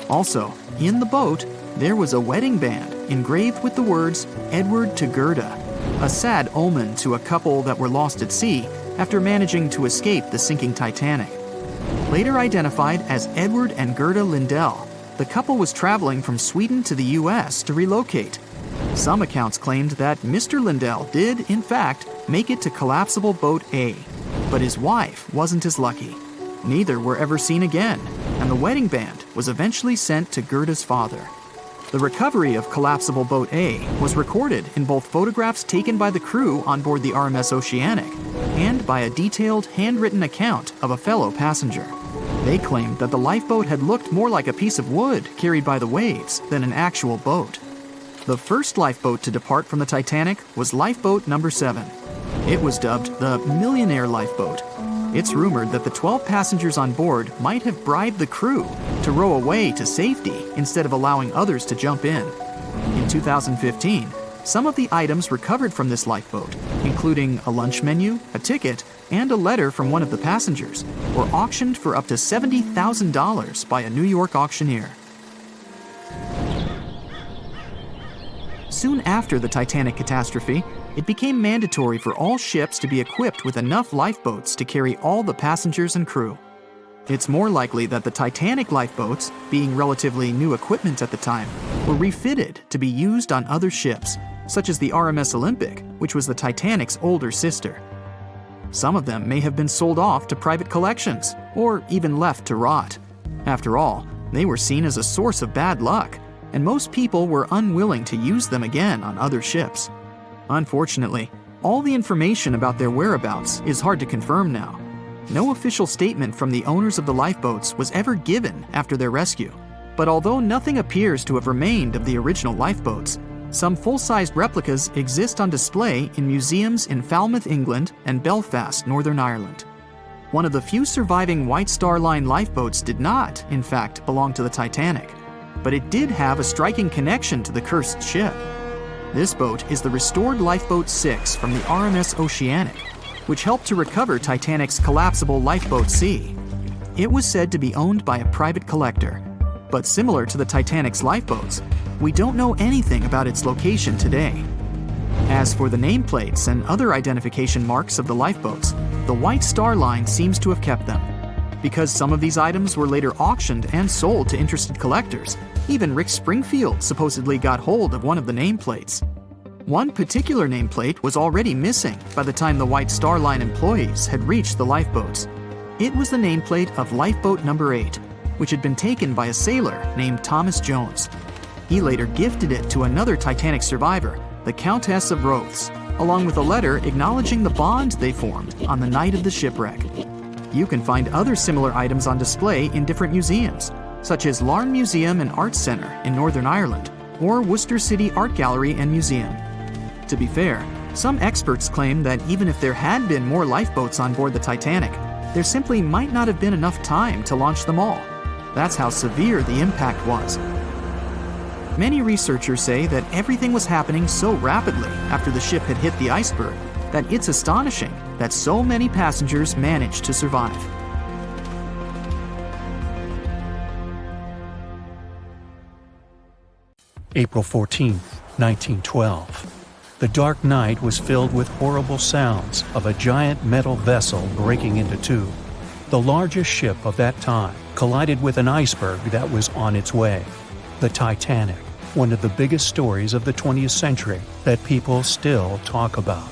Also, in the boat, there was a wedding band engraved with the words "Edward to Gerda," a sad omen to a couple that were lost at sea after managing to escape the sinking Titanic. Later identified as Edward and Gerda Lindell, the couple was traveling from Sweden to the U.S. to relocate. Some accounts claimed that Mr. Lindell did, in fact, make it to Collapsible Boat A, but his wife wasn't as lucky. Neither were ever seen again, and the wedding band was eventually sent to Gerda's father. The recovery of Collapsible Boat A was recorded in both photographs taken by the crew on board the RMS Oceanic and by a detailed handwritten account of a fellow passenger. They claimed that the lifeboat had looked more like a piece of wood carried by the waves than an actual boat. The first lifeboat to depart from the Titanic was Lifeboat Number 7. It was dubbed the Millionaire Lifeboat. It's rumored that the 12 passengers on board might have bribed the crew to row away to safety instead of allowing others to jump in. In 2015, some of the items recovered from this lifeboat, including a lunch menu, a ticket, and a letter from one of the passengers, were auctioned for up to $70,000 by a New York auctioneer. Soon after the Titanic catastrophe, it became mandatory for all ships to be equipped with enough lifeboats to carry all the passengers and crew. It's more likely that the Titanic lifeboats, being relatively new equipment at the time, were refitted to be used on other ships, such as the RMS Olympic, which was the Titanic's older sister. Some of them may have been sold off to private collections, or even left to rot. After all, they were seen as a source of bad luck, and most people were unwilling to use them again on other ships. Unfortunately, all the information about their whereabouts is hard to confirm now. No official statement from the owners of the lifeboats was ever given after their rescue. But although nothing appears to have remained of the original lifeboats, some full-sized replicas exist on display in museums in Falmouth, England, and Belfast, Northern Ireland. One of the few surviving White Star Line lifeboats did not, in fact, belong to the Titanic, but it did have a striking connection to the cursed ship. This boat is the restored Lifeboat 6 from the RMS Oceanic, which helped to recover Titanic's collapsible Lifeboat C. It was said to be owned by a private collector, but similar to the Titanic's lifeboats, we don't know anything about its location today. As for the nameplates and other identification marks of the lifeboats, the White Star Line seems to have kept them. Because some of these items were later auctioned and sold to interested collectors, even Rick Springfield supposedly got hold of one of the nameplates. One particular nameplate was already missing by the time the White Star Line employees had reached the lifeboats. It was the nameplate of Lifeboat Number 8, which had been taken by a sailor named Thomas Jones. He later gifted it to another Titanic survivor, the Countess of Rothes, along with a letter acknowledging the bond they formed on the night of the shipwreck. You can find other similar items on display in different museums, such as Larne Museum and Arts Centre in Northern Ireland, or Worcester City Art Gallery and Museum. To be fair, some experts claim that even if there had been more lifeboats on board the Titanic, there simply might not have been enough time to launch them all. That's how severe the impact was. Many researchers say that everything was happening so rapidly after the ship had hit the iceberg that it's astonishing that so many passengers managed to survive. April 14, 1912. The dark night was filled with horrible sounds of a giant metal vessel breaking into two. The largest ship of that time collided with an iceberg that was on its way. The Titanic, one of the biggest stories of the 20th century that people still talk about.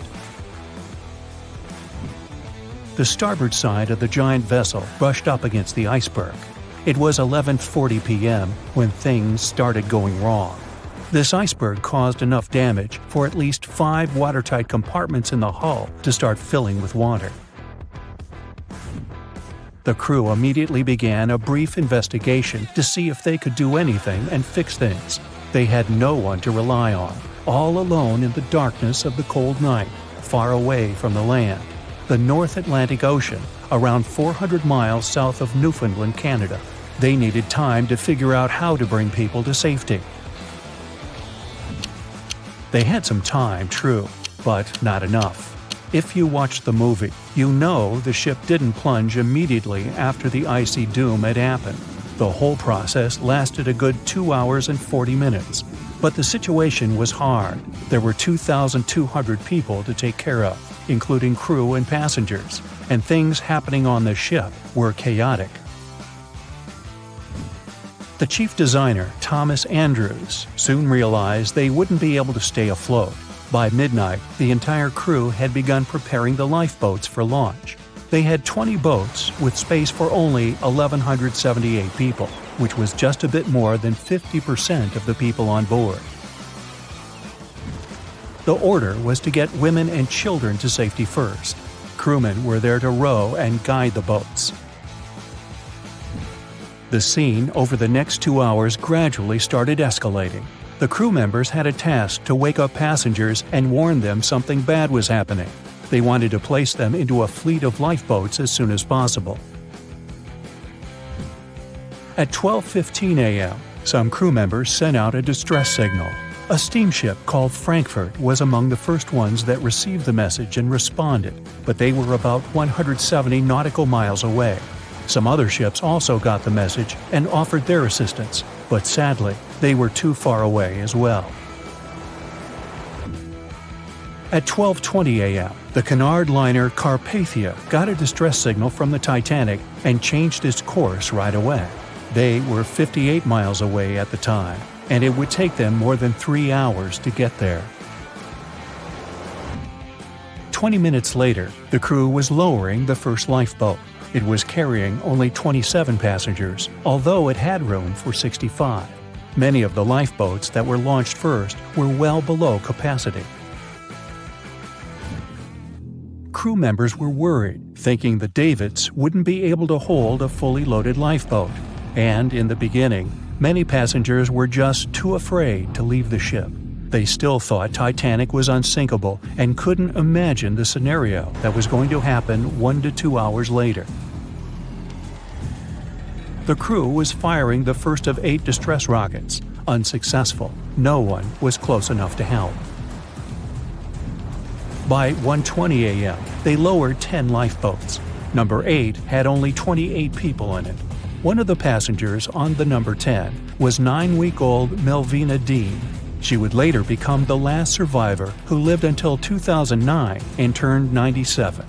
The starboard side of the giant vessel brushed up against the iceberg. It was 11:40 p.m. when things started going wrong. This iceberg caused enough damage for at least 5 watertight compartments in the hull to start filling with water. The crew immediately began a brief investigation to see if they could do anything and fix things. They had no one to rely on, all alone in the darkness of the cold night, far away from the land. The North Atlantic Ocean, around 400 miles south of Newfoundland, Canada. They needed time to figure out how to bring people to safety. They had some time, true, but not enough. If you watched the movie, you know the ship didn't plunge immediately after the icy doom had happened. The whole process lasted a good 2 hours and 40 minutes. But the situation was hard. There were 2,200 people to take care of, including crew and passengers, and things happening on the ship were chaotic. The chief designer, Thomas Andrews, soon realized they wouldn't be able to stay afloat. By midnight, the entire crew had begun preparing the lifeboats for launch. They had 20 boats with space for only 1,178 people, which was just a bit more than 50% of the people on board. The order was to get women and children to safety first. Crewmen were there to row and guide the boats. The scene over the next 2 hours gradually started escalating. The crew members had a task to wake up passengers and warn them something bad was happening. They wanted to place them into a fleet of lifeboats as soon as possible. At 12:15 a.m., some crew members sent out a distress signal. A steamship called Frankfurt was among the first ones that received the message and responded, but they were about 170 nautical miles away. Some other ships also got the message and offered their assistance, but sadly, they were too far away as well. At 12:20 a.m., the Cunard liner Carpathia got a distress signal from the Titanic and changed its course right away. They were 58 miles away at the time, and it would take them more than 3 hours to get there. 20 minutes later, the crew was lowering the first lifeboat. It was carrying only 27 passengers, although it had room for 65. Many of the lifeboats that were launched first were well below capacity. Crew members were worried, thinking the Davids wouldn't be able to hold a fully loaded lifeboat. And in the beginning, many passengers were just too afraid to leave the ship. They still thought Titanic was unsinkable and couldn't imagine the scenario that was going to happen 1 to 2 hours later. The crew was firing the first of 8 distress rockets. Unsuccessful. No one was close enough to help. By 1:20 a.m., they lowered 10 lifeboats. Number 8 had only 28 people in it. One of the passengers on the number 10 was 9-week-old Melvina Dean. She would later become the last survivor who lived until 2009 and turned 97.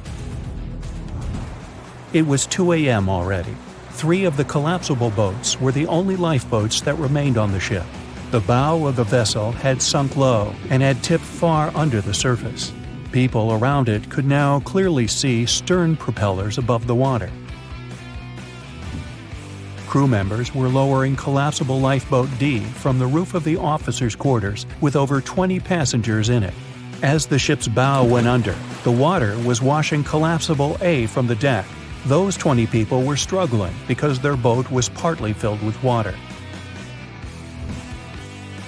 It was 2 a.m. already. 3 of the collapsible boats were the only lifeboats that remained on the ship. The bow of the vessel had sunk low and had tipped far under the surface. People around it could now clearly see stern propellers above the water. Crew members were lowering collapsible lifeboat D from the roof of the officers' quarters with over 20 passengers in it. As the ship's bow went under, the water was washing collapsible A from the deck. Those 20 people were struggling because their boat was partly filled with water.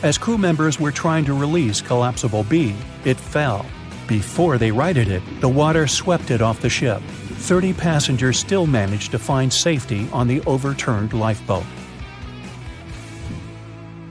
As crew members were trying to release collapsible B, it fell. Before they righted it, the water swept it off the ship. 30 passengers still managed to find safety on the overturned lifeboat.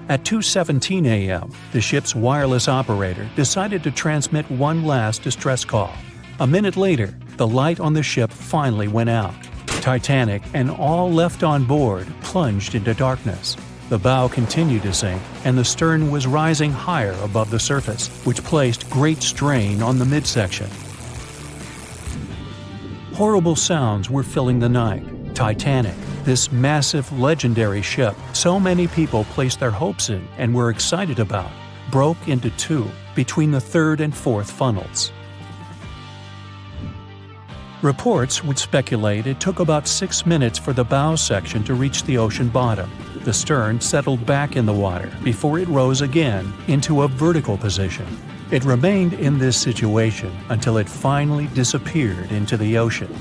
At 2:17 a.m., the ship's wireless operator decided to transmit one last distress call. A minute later, the light on the ship finally went out. Titanic and all left on board plunged into darkness. The bow continued to sink, and the stern was rising higher above the surface, which placed great strain on the midsection. Horrible sounds were filling the night. Titanic, this massive, legendary ship so many people placed their hopes in and were excited about, broke into two between the third and fourth funnels. Reports would speculate it took about 6 minutes for the bow section to reach the ocean bottom. The stern settled back in the water before it rose again into a vertical position. It remained in this situation until it finally disappeared into the ocean.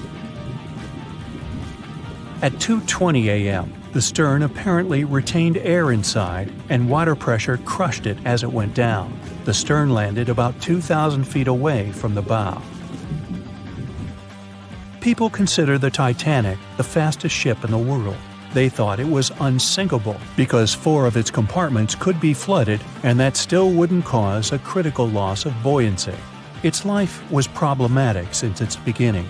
At 2:20 a.m., the stern apparently retained air inside, and water pressure crushed it as it went down. The stern landed about 2,000 feet away from the bow. People consider the Titanic the fastest ship in the world. They thought it was unsinkable because 4 of its compartments could be flooded, and that still wouldn't cause a critical loss of buoyancy. Its life was problematic since its beginning.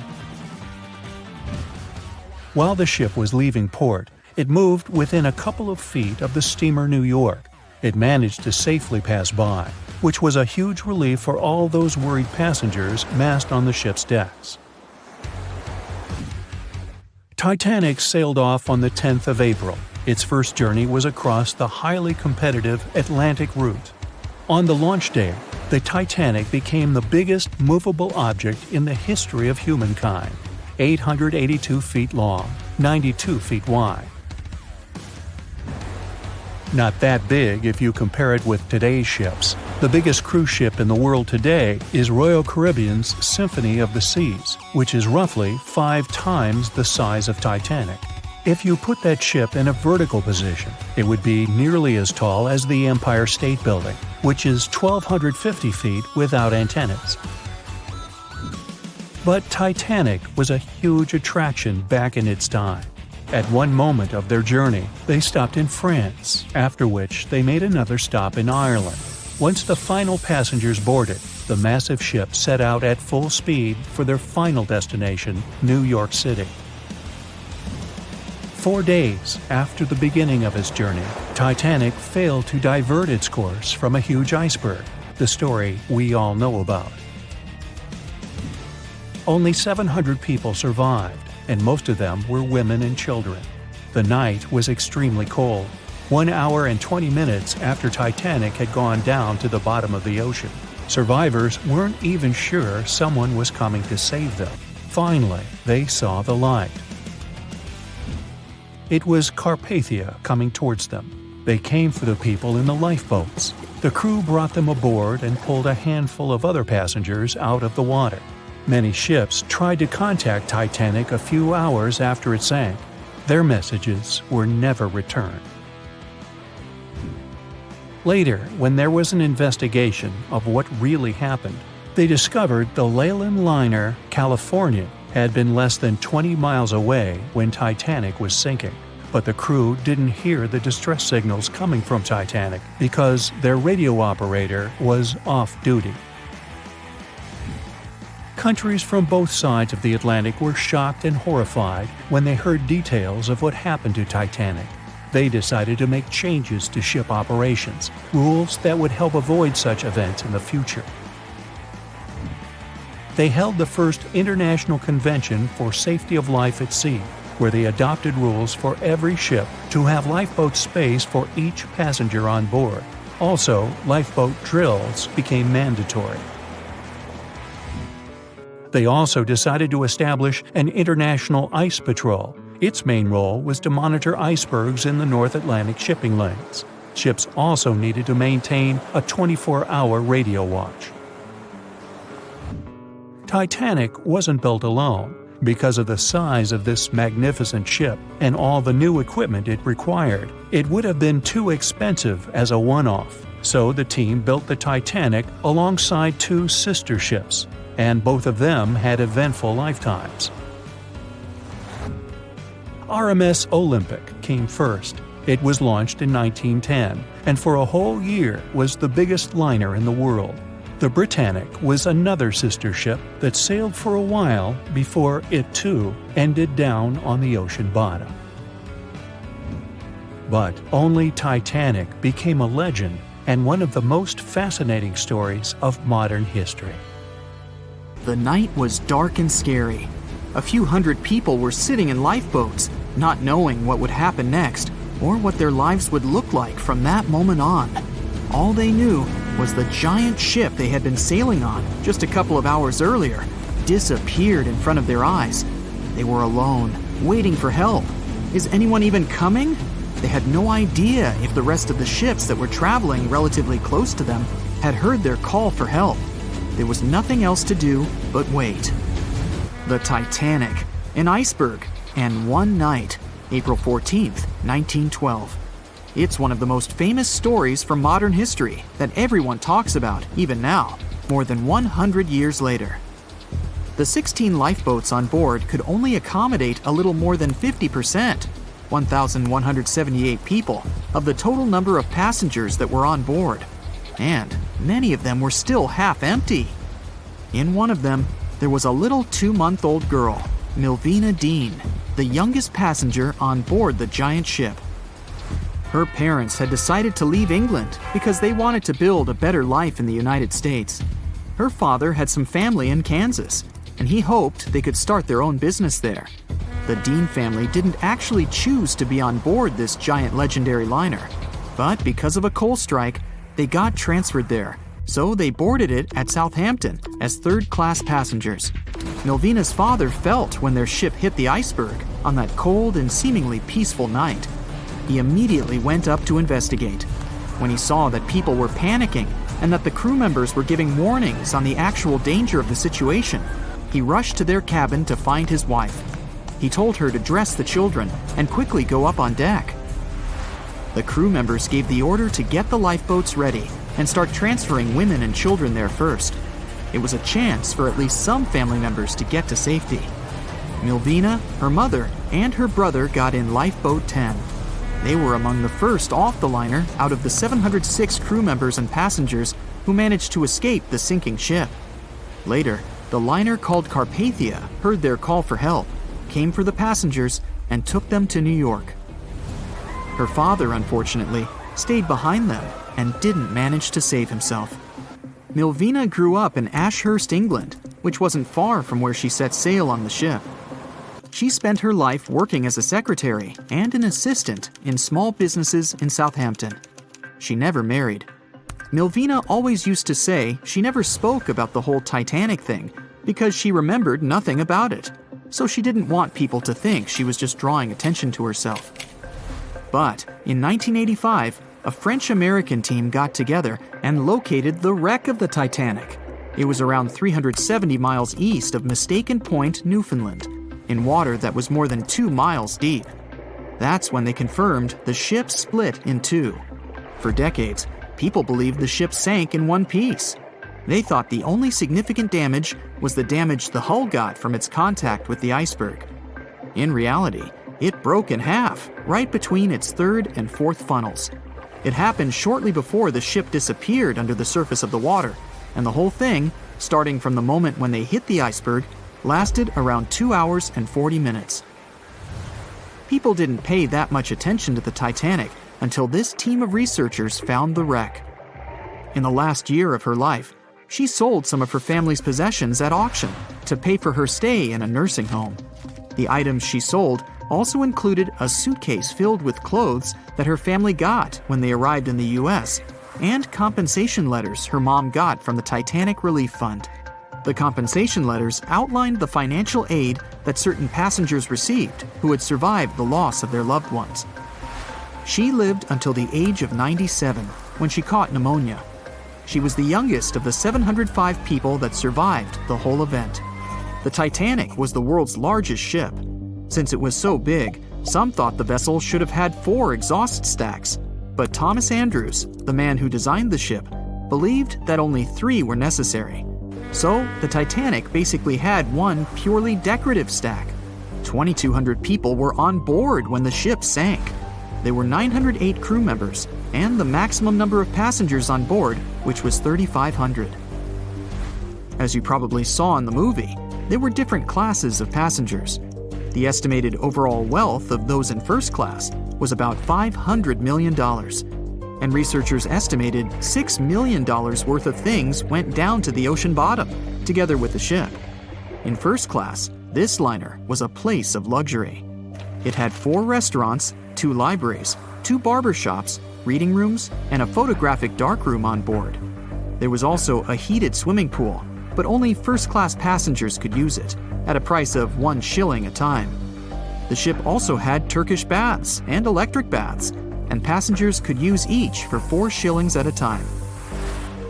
While the ship was leaving port, it moved within a couple of feet of the steamer New York. It managed to safely pass by, which was a huge relief for all those worried passengers massed on the ship's decks. Titanic sailed off on the 10th of April. Its first journey was across the highly competitive Atlantic route. On the launch day, the Titanic became the biggest movable object in the history of humankind, 882 feet long, 92 feet wide. Not that big if you compare it with today's ships. The biggest cruise ship in the world today is Royal Caribbean's Symphony of the Seas, which is roughly 5 times the size of Titanic. If you put that ship in a vertical position, it would be nearly as tall as the Empire State Building, which is 1,250 feet without antennas. But Titanic was a huge attraction back in its time. At one moment of their journey, they stopped in France, after which they made another stop in Ireland. Once the final passengers boarded, the massive ship set out at full speed for their final destination, New York City. 4 days after the beginning of its journey, Titanic failed to divert its course from a huge iceberg, the story we all know about. Only 700 people survived, and most of them were women and children. The night was extremely cold, 1 hour and 20 minutes after Titanic had gone down to the bottom of the ocean. Survivors weren't even sure someone was coming to save them. Finally, they saw the light. It was Carpathia coming towards them. They came for the people in the lifeboats. The crew brought them aboard and pulled a handful of other passengers out of the water. Many ships tried to contact Titanic a few hours after it sank. Their messages were never returned. Later, when there was an investigation of what really happened, they discovered the Leyland liner California had been less than 20 miles away when Titanic was sinking. But the crew didn't hear the distress signals coming from Titanic because their radio operator was off duty. Countries from both sides of the Atlantic were shocked and horrified when they heard details of what happened to Titanic. They decided to make changes to ship operations, rules that would help avoid such events in the future. They held the first International Convention for Safety of Life at Sea, where they adopted rules for every ship to have lifeboat space for each passenger on board. Also, lifeboat drills became mandatory. They also decided to establish an international ice patrol. Its main role was to monitor icebergs in the North Atlantic shipping lanes. Ships also needed to maintain a 24-hour radio watch. Titanic wasn't built alone. Because of the size of this magnificent ship and all the new equipment it required, it would have been too expensive as a one-off. So the team built the Titanic alongside 2 sister ships, and both of them had eventful lifetimes. RMS Olympic came first. It was launched in 1910, and for a whole year was the biggest liner in the world. The Britannic was another sister ship that sailed for a while before it too ended down on the ocean bottom. But only Titanic became a legend and one of the most fascinating stories of modern history. The night was dark and scary. A few hundred people were sitting in lifeboats, not knowing what would happen next or what their lives would look like from that moment on. All they knew was the giant ship they had been sailing on just a couple of hours earlier disappeared in front of their eyes. They were alone, waiting for help. Is anyone even coming? They had no idea if the rest of the ships that were traveling relatively close to them had heard their call for help. There was nothing else to do but wait. The Titanic, an iceberg, and one night, April 14th, 1912. It's one of the most famous stories from modern history that everyone talks about, even now, more than 100 years later. The 16 lifeboats on board could only accommodate a little more than 50%, 1,178 people, of the total number of passengers that were on board. And many of them were still half empty. In one of them, there was a little 2-month-old girl, Milvina Dean, the youngest passenger on board the giant ship. Her parents had decided to leave England because they wanted to build a better life in the United States. Her father had some family in Kansas, and he hoped they could start their own business there. The Dean family didn't actually choose to be on board this giant legendary liner, but because of a coal strike, they got transferred there, so they boarded it at Southampton as third-class passengers. Milvina's father felt when their ship hit the iceberg on that cold and seemingly peaceful night. He immediately went up to investigate. When he saw that people were panicking and that the crew members were giving warnings on the actual danger of the situation, he rushed to their cabin to find his wife. He told her to dress the children and quickly go up on deck. The crew members gave the order to get the lifeboats ready and start transferring women and children there first. It was a chance for at least some family members to get to safety. Milvina, her mother, and her brother got in Lifeboat 10. They were among the first off the liner out of the 706 crew members and passengers who managed to escape the sinking ship. Later, the liner called Carpathia heard their call for help, came for the passengers, and took them to New York. Her father, unfortunately, stayed behind them and didn't manage to save himself. Milvina grew up in Ashurst, England, which wasn't far from where she set sail on the ship. She spent her life working as a secretary and an assistant in small businesses in Southampton. She never married. Milvina always used to say she never spoke about the whole Titanic thing because she remembered nothing about it, so she didn't want people to think she was just drawing attention to herself. But in 1985, a French-American team got together and located the wreck of the Titanic. It was around 370 miles east of Mistaken Point, Newfoundland, in water that was more than 2 miles deep. That's when they confirmed the ship split in two. For decades, people believed the ship sank in one piece. They thought the only significant damage was the damage the hull got from its contact with the iceberg. In reality, it broke in half, right between its third and fourth funnels. It happened shortly before the ship disappeared under the surface of the water, and the whole thing, starting from the moment when they hit the iceberg, lasted around 2 hours and 40 minutes. People didn't pay that much attention to the Titanic until this team of researchers found the wreck. In the last year of her life, she sold some of her family's possessions at auction to pay for her stay in a nursing home. The items she sold also included a suitcase filled with clothes that her family got when they arrived in the U.S., and compensation letters her mom got from the Titanic Relief Fund. The compensation letters outlined the financial aid that certain passengers received who had survived the loss of their loved ones. She lived until the age of 97 when she caught pneumonia. She was the youngest of the 705 people that survived the whole event. The Titanic was the world's largest ship. Since it was so big, some thought the vessel should have had 4 exhaust stacks. But Thomas Andrews, the man who designed the ship, believed that only 3 were necessary. So, the Titanic basically had one purely decorative stack. 2,200 people were on board when the ship sank. There were 908 crew members, and the maximum number of passengers on board, which was 3,500. As you probably saw in the movie, there were different classes of passengers. The estimated overall wealth of those in first class was about $500 million, and researchers estimated $6 million worth of things went down to the ocean bottom, together with the ship. In first class, this liner was a place of luxury. It had 4 restaurants, 2 libraries, 2 barber shops, reading rooms, and a photographic darkroom on board. There was also a heated swimming pool, but only first-class passengers could use it, at a price of 1 shilling a time. The ship also had Turkish baths and electric baths, and passengers could use each for 4 shillings at a time.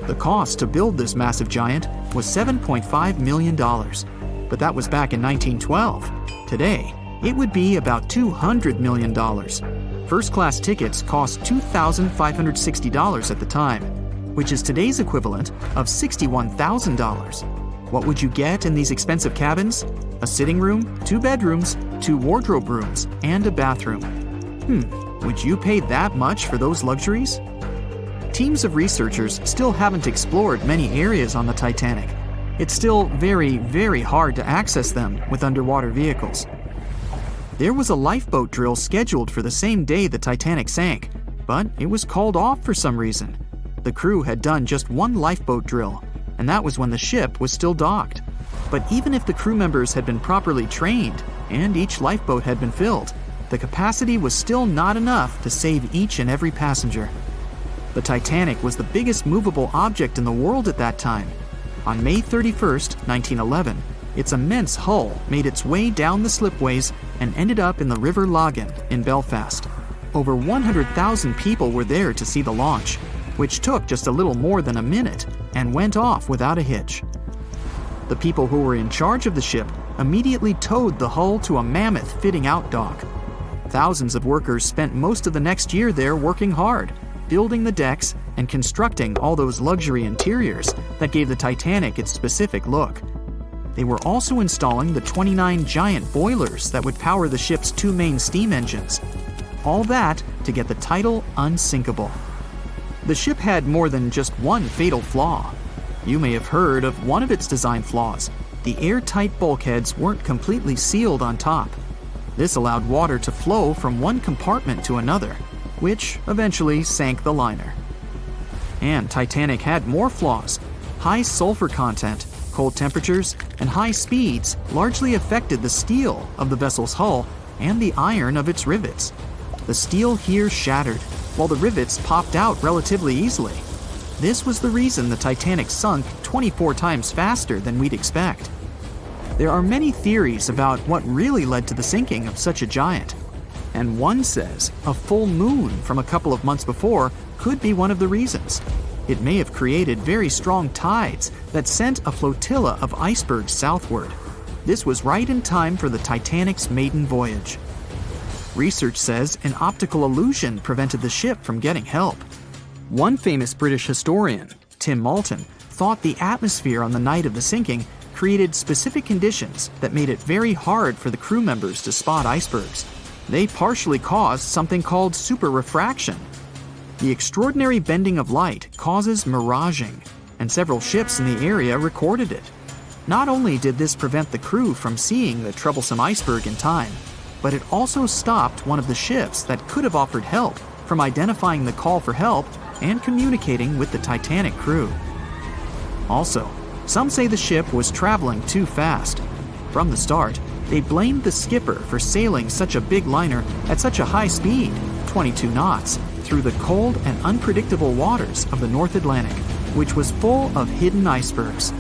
The cost to build this massive giant was $7.5 million, but that was back in 1912. Today, it would be about $200 million. First-class tickets cost $2,560 at the time, which is today's equivalent of $61,000. What would you get in these expensive cabins? A sitting room, 2 bedrooms, 2 wardrobe rooms, and a bathroom. Would you pay that much for those luxuries? Teams of researchers still haven't explored many areas on the Titanic. It's still very, very hard to access them with underwater vehicles. There was a lifeboat drill scheduled for the same day the Titanic sank, but it was called off for some reason. The crew had done just 1 lifeboat drill, and that was when the ship was still docked. But even if the crew members had been properly trained and each lifeboat had been filled, the capacity was still not enough to save each and every passenger. The Titanic was the biggest movable object in the world at that time. On May 31st, 1911, its immense hull made its way down the slipways and ended up in the River Lagan in Belfast. Over 100,000 people were there to see the launch, which took just a little more than a minute and went off without a hitch. The people who were in charge of the ship immediately towed the hull to a mammoth fitting-out dock. Thousands of workers spent most of the next year there working hard, building the decks and constructing all those luxury interiors that gave the Titanic its specific look. They were also installing the 29 giant boilers that would power the ship's 2 main steam engines. All that to get the title unsinkable. The ship had more than just one fatal flaw. You may have heard of one of its design flaws. The airtight bulkheads weren't completely sealed on top. This allowed water to flow from one compartment to another, which eventually sank the liner. And Titanic had more flaws. High sulfur content, cold temperatures, and high speeds largely affected the steel of the vessel's hull and the iron of its rivets. The steel here shattered, while the rivets popped out relatively easily. This was the reason the Titanic sunk 24 times faster than we'd expect. There are many theories about what really led to the sinking of such a giant. And one says a full moon from a couple of months before could be one of the reasons. It may have created very strong tides that sent a flotilla of icebergs southward. This was right in time for the Titanic's maiden voyage. Research says an optical illusion prevented the ship from getting help. One famous British historian, Tim Moulton, thought the atmosphere on the night of the sinking created specific conditions that made it very hard for the crew members to spot icebergs. They partially caused something called superrefraction. The extraordinary bending of light causes miraging, and several ships in the area recorded it. Not only did this prevent the crew from seeing the troublesome iceberg in time, but it also stopped one of the ships that could have offered help from identifying the call for help and communicating with the Titanic crew. Also, some say the ship was traveling too fast. From the start, they blamed the skipper for sailing such a big liner at such a high speed, 22 knots, through the cold and unpredictable waters of the North Atlantic, which was full of hidden icebergs.